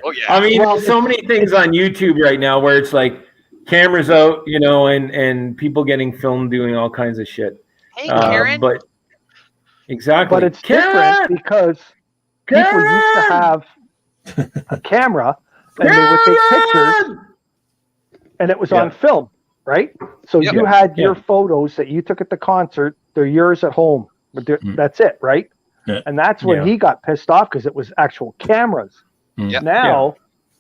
Oh yeah. I mean, there's so many things on YouTube right now where it's like cameras out, and people getting filmed doing all kinds of shit. Hey, Karen. But exactly. But it's different because people used to have a camera and they would take pictures and it was on film, right? So you had your photos that you took at the concert, they're yours at home, but that's it, right? Yeah. And that's when he got pissed off because it was actual cameras. Yep. Now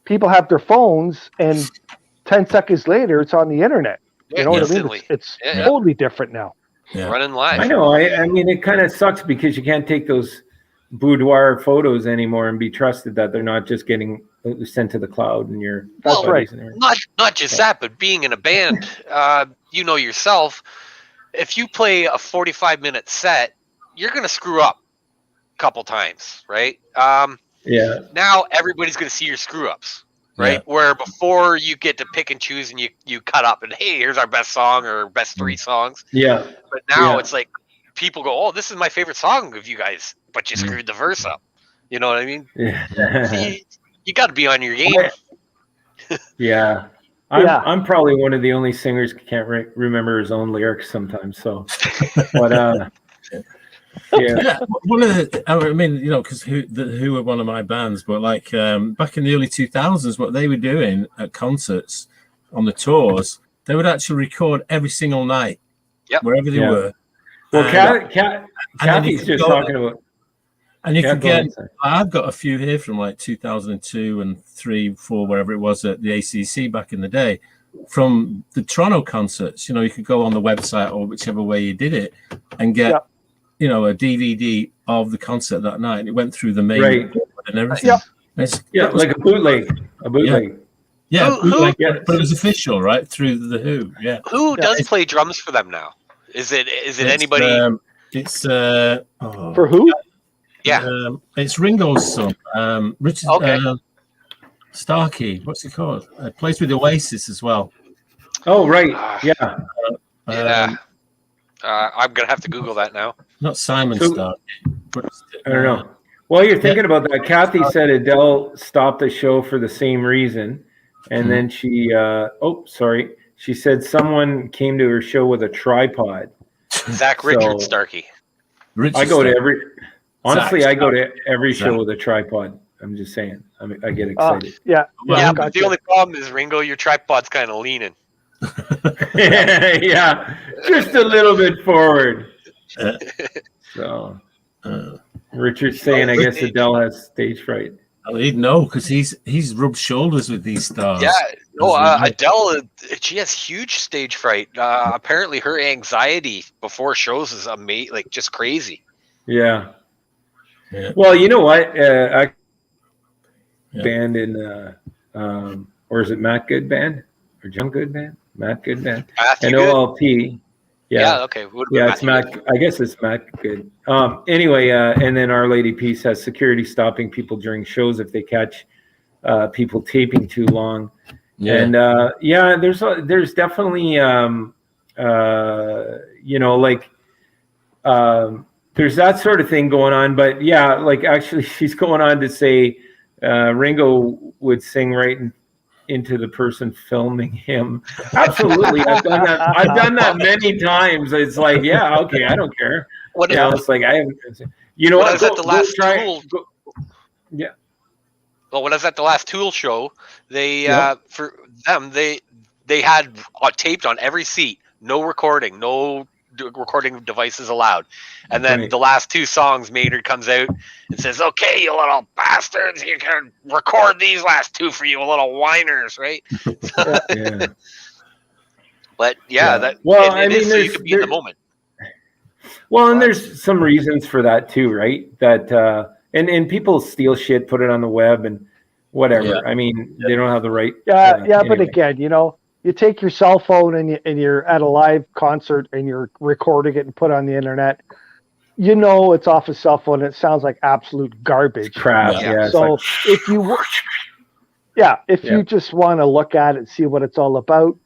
people have their phones and 10 seconds later it's on the internet. You know what I mean? It's totally different now. Yeah. Running live. I know. I mean, it kind of sucks because you can't take those boudoir photos anymore and be trusted that they're not just getting sent to the cloud and your Well, buddies and everything. not just that, but being in a band, you know yourself, if you play a 45-minute set, you're going to screw up a couple times, right? Yeah. Now everybody's going to see your screw ups, right? Yeah. Where before you get to pick and choose and you cut up and, hey, here's our best song or best 3 songs. Yeah. But now Yeah. it's like people go, oh, this is my favorite song of you guys, but you screwed the verse up. You know what I mean? Yeah. See, you got to be on your game. Yeah. I'm probably one of the only singers who can't remember his own lyrics sometimes. So, but yeah. One of the, I mean, you know, because who were one of my bands, but like back in the early 2000s, what they were doing at concerts on the tours, they would actually record every single night, wherever they were. Well, Kathy's just talking about. And you can get, I've got a few here from like 2002 and 3, 4, wherever it was at the ACC back in the day, from the Toronto concerts. You know, you could go on the website or whichever way you did it and get, you know, a DVD of the concert that night. And it went through the main and everything. Like a bootleg. Yeah, bootleg, but it was official, right? Through the Who. Yeah. Who does play drums for them now? Is it anybody? For who? Yeah, it's Ringo's son, Richard Starkey. What's he called? Plays with Oasis as well. Oh, right. I'm gonna have to Google that now. Not Simon Starkey. I don't know. While you're thinking about that, Kathy said Adele stopped the show for the same reason, and then she. She said someone came to her show with a tripod. Richard Starkey. I go to every show with a tripod. I'm just saying. I get excited. But the only problem is, Ringo, your tripod's kind of leaning. Yeah, just a little bit forward. So, Richard's saying, I guess Adele has stage fright. Oh, he'd know because he's rubbed shoulders with these stars. Yeah, no, Adele, she has huge stage fright. Apparently, her anxiety before shows is amazing, like just crazy. Yeah. Well, you know what? Band in, or is it Matt Good Band or John Good Band? Matt Good Band. And OLP. Yeah. Okay. It's Matt. I guess it's Matt Good. Anyway, and then Our Lady Peace has security stopping people during shows if they catch people taping too long. Yeah. And there's definitely there's that sort of thing going on. But yeah, like actually she's going on to say Ringo would sing right into the person filming him. Absolutely. I've done that many times. It's like, yeah, okay, I don't care. It's like I haven't, you know what? I was at the last Tool. Yeah. Well, when I was at the last Tool show, they for them they had taped on every seat, no recording, no recording devices allowed. And then the last 2 songs, Maynard comes out and says, "Okay, you little bastards, you can record these last 2 for you little whiners," right? Yeah. But that. Well, I mean, so you could be in the moment. Well, and there's some reasons for that too, right? That and people steal shit, put it on the web, and whatever. Yeah. I mean, they don't have the right. Anyway. But again, you take your cell phone and you're at a live concert and you're recording it and put it on the internet. It's off a cell phone. And it sounds like absolute garbage. It's crap. Yeah. So if you just want to look at it and see what it's all about,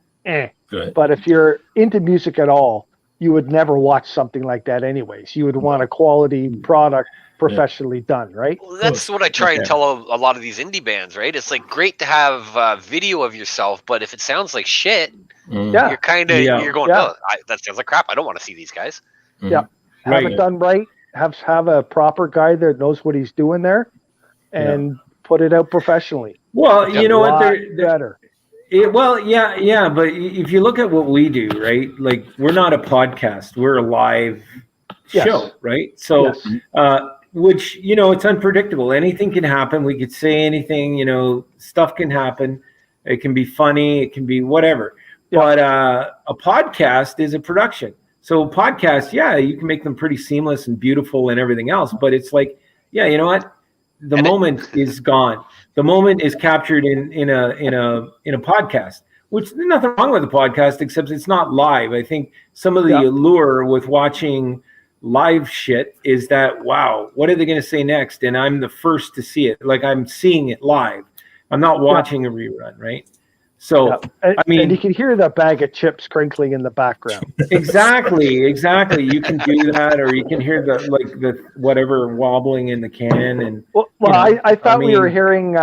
Good. But if you're into music at all, you would never watch something like that anyways. You would want a quality product professionally done, right? Well, that's what I try and tell a lot of these indie bands, right? It's like great to have video of yourself, but if it sounds like shit, you're kind of you're going, no, that sounds like crap. I don't want to see these guys. Yeah, have it done right. Have a proper guy that knows what he's doing there, and put it out professionally. Well, you know what? They're better. But if you look at what we do, right? Like we're not a podcast; we're a live show, right? So, which it's unpredictable. Anything can happen. We could say anything. Stuff can happen. It can be funny. It can be whatever. Yeah. But a podcast is a production. So podcasts, you can make them pretty seamless and beautiful and everything else. But it's like, yeah, you know what? The moment is gone. The moment is captured in a podcast, which there's nothing wrong with the podcast, except it's not live. I think some of the allure with watching live shit is that, wow, what are they going to say next? And I'm the first to see it. Like, I'm seeing it live. I'm not watching a rerun, right? So, and, I mean, and you can hear the bag of chips crinkling in the background. Exactly. You can do that, or you can hear the whatever wobbling in the can. And I thought we were hearing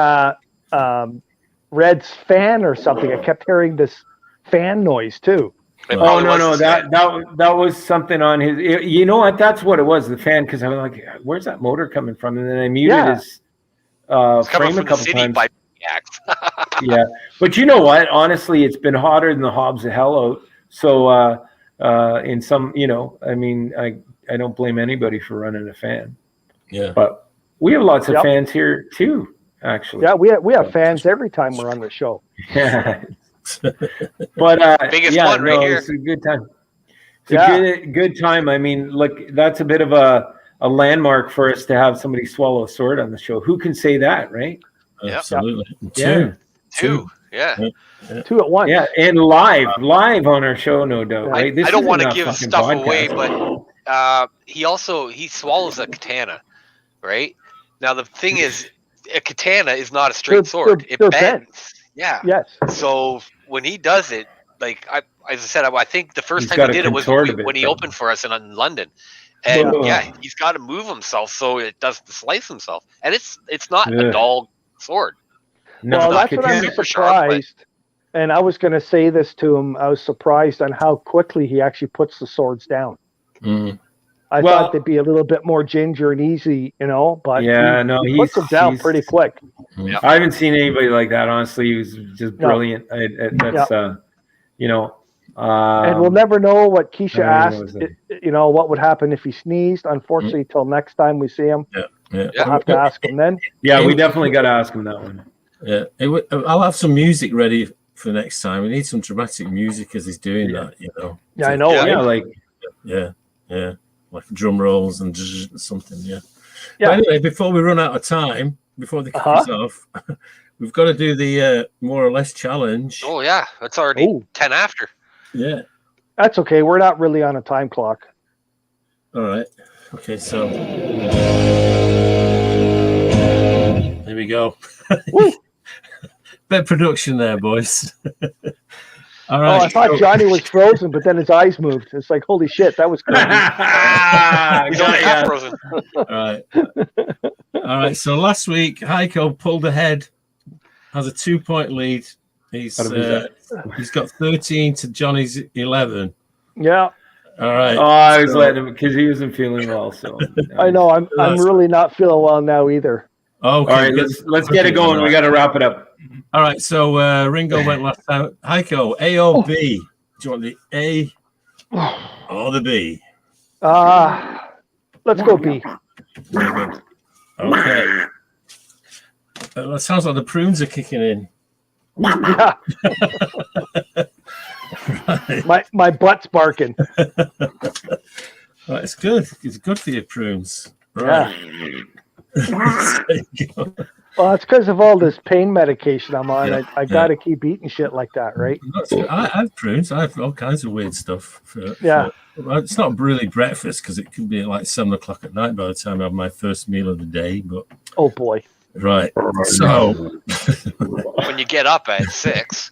Red's fan or something. I kept hearing this fan noise too. Oh no, that was something on his. You know what? That's what it was, the fan. Because I'm like, where's that motor coming from? And then I muted his frame a couple times. Yeah, but you know what? Honestly, it's been hotter than the Hobbs of hell out. So in some, I mean, I don't blame anybody for running a fan. Yeah, but we have lots of fans here too. Actually, yeah, we have fans every time we're on the show. Yeah. But biggest one right here. It's a good time. It's a good time. I mean, look, that's a bit of a landmark for us to have somebody swallow a sword on the show. Who can say that, right? Absolutely. Two. Yeah. Two at once. Yeah, and live on our show, no doubt. Right? I don't want to give stuff away, but he swallows a katana, right? Now the thing is, a katana is not a straight sword. It bends. Bent. Yeah. Yes. So when he does it, like as I said, I think the first time he did it was when he opened for us in London. And he's got to move himself so it doesn't slice himself. And it's not a dull sword. No, well, that's what I'm surprised. And I was going to say this to him. I was surprised on how quickly he actually puts the swords down. I thought they'd be a little bit more ginger and easy, but he puts them down pretty quick. Yeah. I haven't seen anybody like that, honestly. He was just brilliant. That's, and we'll never know what Keisha asked, what would happen if he sneezed. Unfortunately, till next time we see him, we'll have to ask him then. Yeah, we definitely got to ask him that one. Yeah, I'll have some music ready for next time. We need some dramatic music as he's doing that, Yeah, I know. Yeah, like drum rolls and something. Yeah. But anyway, before we run out of time, before the kick us off, we've got to do the more or less challenge. Oh yeah, it's already 10 after. Yeah, that's okay. We're not really on a time clock. All right. Okay, so there we go. Bit production there, boys. All right. Oh, I thought Johnny was frozen, but then his eyes moved. It's like, holy shit, that was crazy. He's only half frozen. All right. All right. So last week, Heiko pulled ahead, has a 2-point lead. He's got 13 to Johnny's 11. Yeah. All right. Oh, I was letting him because he wasn't feeling well. So I know I'm really not feeling well now either. Okay. All right. Let's get it going. We got to wrap it up. All right, so Ringo went last time. Heiko, A or B? Do you want the A or the B? Let's go B. Okay. That sounds like the prunes are kicking in. Yeah. Right. My butt's barking. Right, it's good. It's good for your prunes. Right. Yeah. Well, it's because of all this pain medication I'm on. I got to keep eating shit like that, right? I have prunes. I have all kinds of weird stuff. It's not really breakfast because it can be like 7 o'clock at night by the time I have my first meal of the day. But oh boy! Right. So when you get up at 6.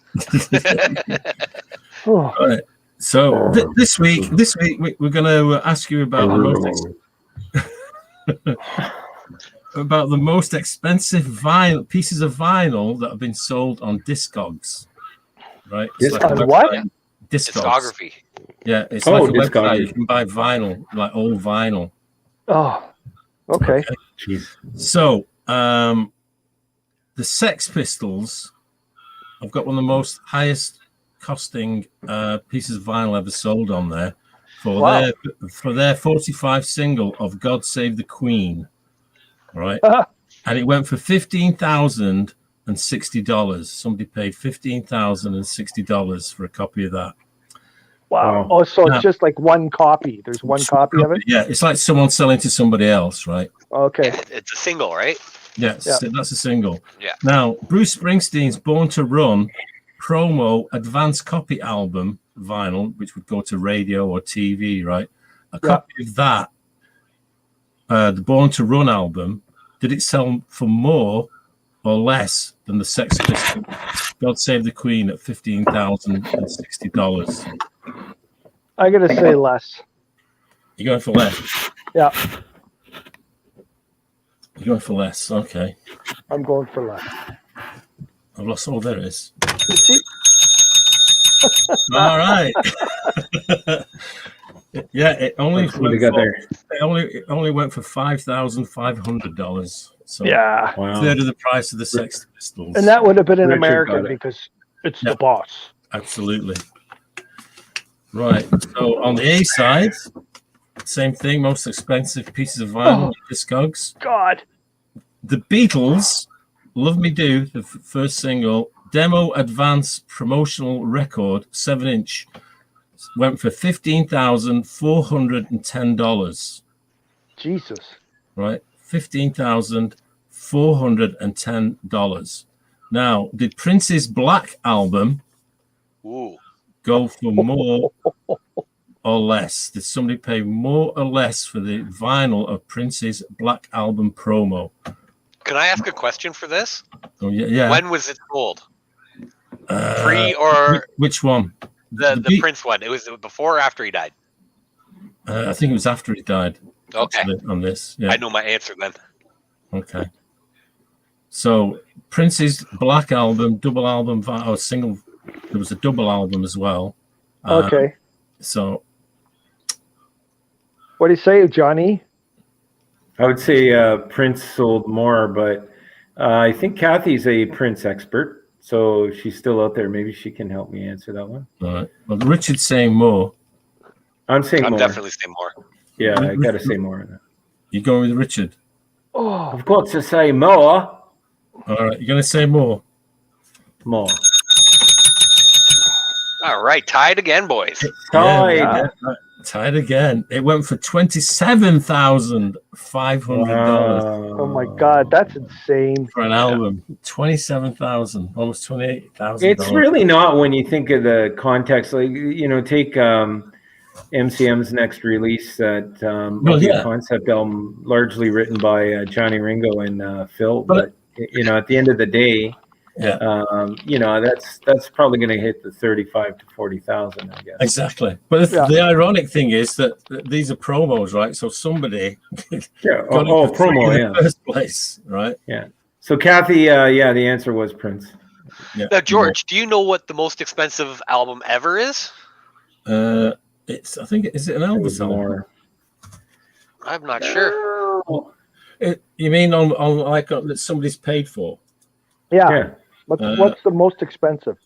Right. So this week we're going to ask you about the most expensive pieces of vinyl that have been sold on Discogs, right? It's like what? Discography. Yeah, it's like a website. You can buy vinyl, like old vinyl. Oh, okay. So, the Sex Pistols, I've got one of the most highest costing pieces of vinyl ever sold on there for their 45 single of God Save the Queen. Right, and it went for $15,060. Somebody paid $15,060 for a copy of that. Wow! Oh, so it's just like one copy. There's one copy of it. Yeah, it's like someone selling to somebody else, right? Okay. Yeah, it's a single, right? Yes, that's a single. Yeah. Now, Bruce Springsteen's Born to Run promo advance copy album vinyl, which would go to radio or TV, right? A copy of that, the Born to Run album, did it sell for more or less than the Sex Pistols God Save the Queen at $15,060? I'm going to say less. You're going for less? Yeah. You're going for less, okay. I'm going for less. I've lost, oh, there it is. All right. Yeah, it only went for $5,500. So yeah, third of the price of the Sex Pistols. And that would have been an American because it's the boss. Absolutely. Right. So on the A side, same thing, most expensive pieces of vinyl, Discogs. God. The Beatles, Love Me Do, the first single, demo advance promotional record, 7-inch, went for $15,410. Jesus. Right? $15,410. Now, did Prince's Black album go for more or less? Did somebody pay more or less for the vinyl of Prince's Black album promo? Can I ask a question for this? Oh, yeah. When was it sold? Pre or which one? The Prince one. It was before or after he died? I think it was after he died. Okay. On this, I know my answer then. Okay. So Prince's Black album, double album, or single. There was a double album as well. Okay. So, what do you say, Johnny? I would say Prince sold more, but I think Kathy's a Prince expert, so she's still out there. Maybe she can help me answer that one. All right. Well, Richard's saying more. I'm saying more. I'm definitely saying more. Yeah, I got to say more. You going with Richard? Oh, I've got to say more. All right, you're going to say more. More. All right, tied again, boys. Tied. Yeah, tied again. It went for $27,500. Oh my God, that's insane for an album. $27,000, almost $28,000. It's really not when you think of the context. Like take MCM's next release, that concept album, largely written by Johnny Ringo and Phil. But at the end of the day, that's probably going to hit the 35 to 40,000, I guess. Exactly. But the ironic thing is that these are promos, right? So somebody promo, in the first place, right? Yeah. So Kathy, the answer was Prince. Yeah. Now, George, do you know what the most expensive album ever is? I think is it an Elvis album? I'm not sure. You mean on like that somebody's paid for? Yeah. What's the most expensive?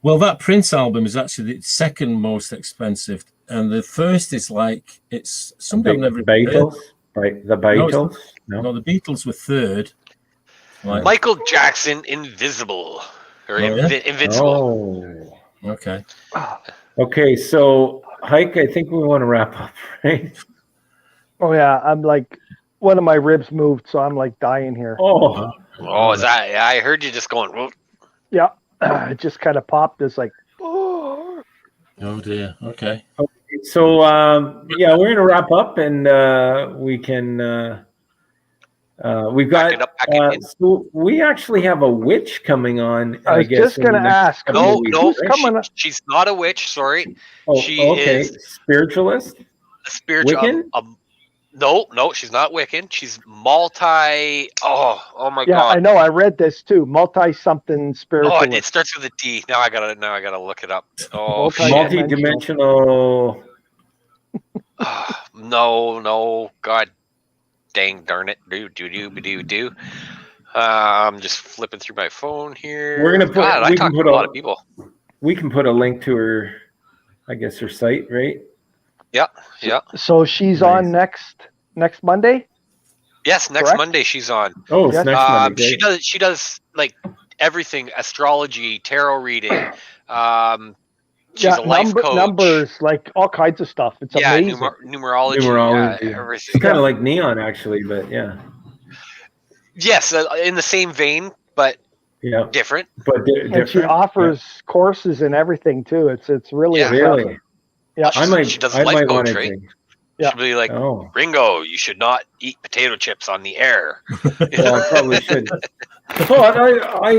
Well, that Prince album is actually the second most expensive, and the first is like it's something I've never Beatles. Right, the Beatles. No, the Beatles were third. Like, Michael Jackson, Invisible or Invincible. Oh, okay. Okay, so Hike, I think we want to wrap up, right? Oh yeah, I'm like, one of my ribs moved, so I'm like dying here. Oh, is that? I heard you just going. Whoop. Yeah, it just kind of popped. It's like, oh dear. Okay. So we're gonna wrap up, and we can. We've got. So we actually have a witch coming on. I was just gonna ask. No, she's not a witch. Sorry, she is spiritualist. A spiritual. Wiccan? No, she's not Wiccan. She's multi. Oh my God! Yeah, I know. I read this too. Multi-something spiritual. Oh, it starts with a D. Now I gotta look it up. Oh, multi-dimensional. No. God dang darn it. Do. I'm just flipping through my phone here. We're gonna put. I talk to a lot of people. We can put a link to her. I guess her site, right? Yeah. So she's on next Monday? Yes, next Monday she's on. Oh, it's next Monday. She does like everything: astrology, tarot reading, She's a life coach. Numbers, like all kinds of stuff. It's amazing. Numerology. It's kind of like Neon, actually, but yeah. Yes, in the same vein, but different. But and she offers courses and everything too. It's really really. Yeah, she does life coach, right? Yeah. She'll be like, Ringo, you should not eat potato chips on the air. Well, I probably should. I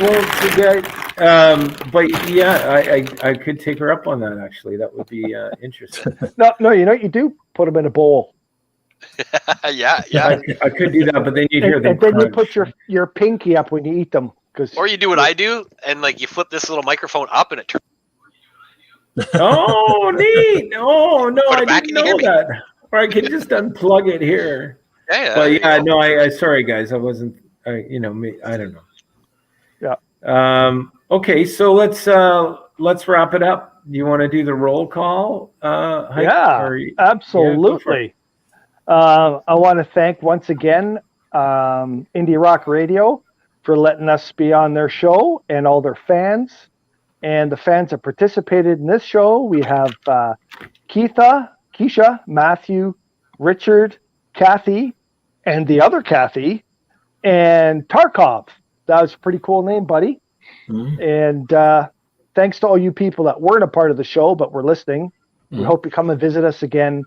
won't forget. But yeah, I could take her up on that. Actually, that would be interesting. No, you know what you do? Put them in a bowl. yeah. I could do that, but then you'd hear them. And then you put your pinky up when you eat them. Or you do what I do, and like you flip this little microphone up, and it turns. Oh, neat! Oh no, I didn't know that. Or I can just unplug it here. Yeah. But yeah, no, I sorry guys, I wasn't. I don't know. Yeah. Okay, so let's wrap it up. Do you want to do the roll call? Absolutely. I want to thank once again Indie Rock Radio for letting us be on their show and all their fans. And the fans that participated in this show, we have Keisha, Matthew, Richard, Kathy, and the other Kathy, and Tarkov. That was a pretty cool name, buddy. Mm-hmm. And thanks to all you people that weren't a part of the show but were listening. Mm-hmm. We hope you come and visit us again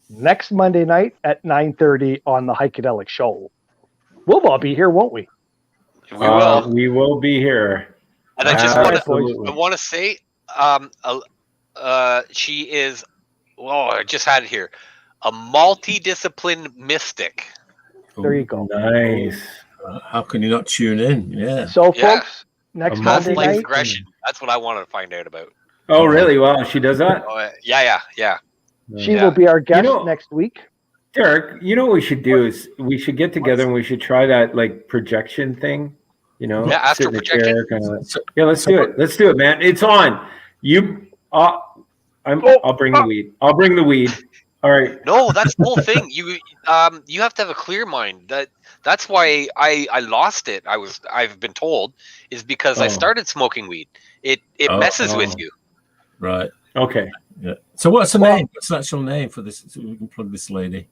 next Monday night at 9:30 on the Heikadelic Show. We'll all be here, won't we? We will. We will be here. And I just want to say, she is. Oh, I just had it here. A multidisciplined mystic. There you go. Nice. How can you not tune in? Yeah. So, folks, next Monday night. Aggression. That's what I wanted to find out about. Oh, really? Wow, she does that? Yeah. She will be our guest next week. Derek, you know what we should do is we should get together and we should try that like projection thing. Astral projection. Let's do it. Let's do it, man. It's on. I'll bring the weed. I'll bring the weed. All right. No, that's the whole thing. You have to have a clear mind. That's why I lost it. I've been told is because I started smoking weed. It messes with you. Right. Okay. Yeah. So what's the name? What's the actual name for this? So we can plug this lady.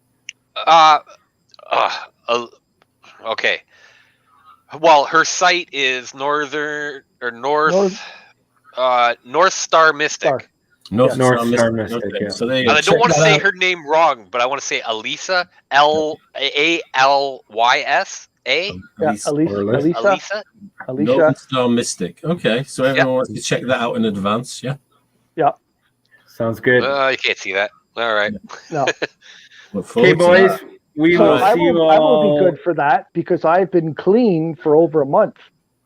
Okay. Well, her site is North Star Mystic. North Star Mystic. Okay. Yeah. So there you go. And I don't want to say her name wrong, but I want to say Alisa, Allysa. Alisa. North Star Mystic. Okay, so everyone wants to check that out in advance. Yeah. Yeah. Sounds good. You can't see that. All right. No. Okay, boys. We will see you all. I will be good for that because I've been clean for over a month.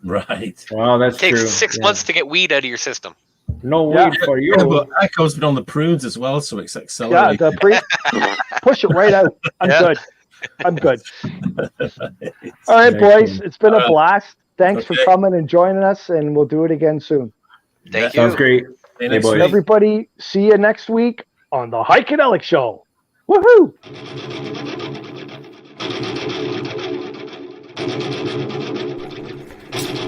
Right. Wow, that's true. It takes 6 months to get weed out of your system. No weed for you. Yeah, but Echo's been on the prunes as well, so it's accelerating. Yeah, push it right out. I'm good. All right, boys. It's been a blast. Thanks for coming and joining us, and we'll do it again soon. Thank you. Sounds great. Hey, boys. Everybody, see you next week on the Heikadelic Show. Woohoo!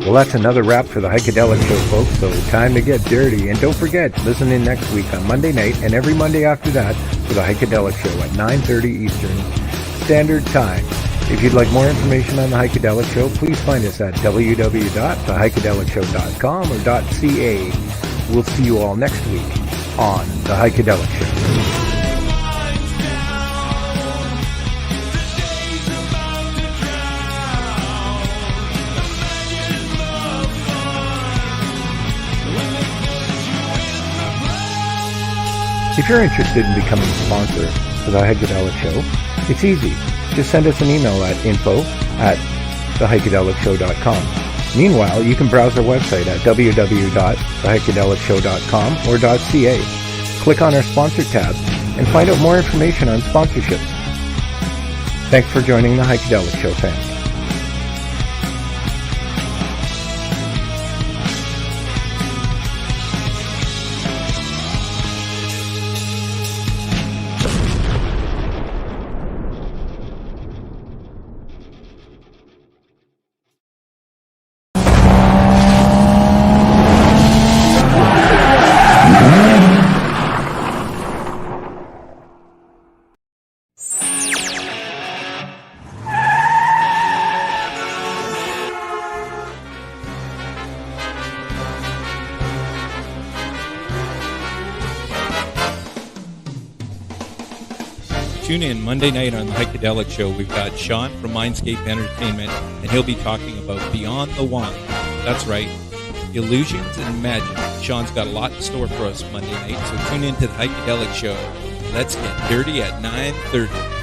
Well, that's another wrap for the Heikadelic Show, folks, so time to get dirty. And don't forget, listen in next week on Monday night and every Monday after that for the Heikadelic Show at 9:30 Eastern Standard Time. If you'd like more information on the Heikadelic Show, please find us at www.theheikedelicshow.com or .ca. We'll see you all next week on the Heikadelic Show. If you're interested in becoming a sponsor for the Heikadelic Show, it's easy. Just send us an email at info@theheikedelicshow.com. Meanwhile, you can browse our website at www.theheikedelicshow.com or .ca. Click on our sponsor tab and find out more information on sponsorships. Thanks for joining the Heikadelic Show, fans. Tune in Monday night on the Heikadelic Show. We've got Sean from Mindscape Entertainment, and he'll be talking about Beyond the Wand. That's right, illusions and magic. Sean's got a lot in store for us Monday night, so tune in to the Heikadelic Show. Let's get dirty at 9:30.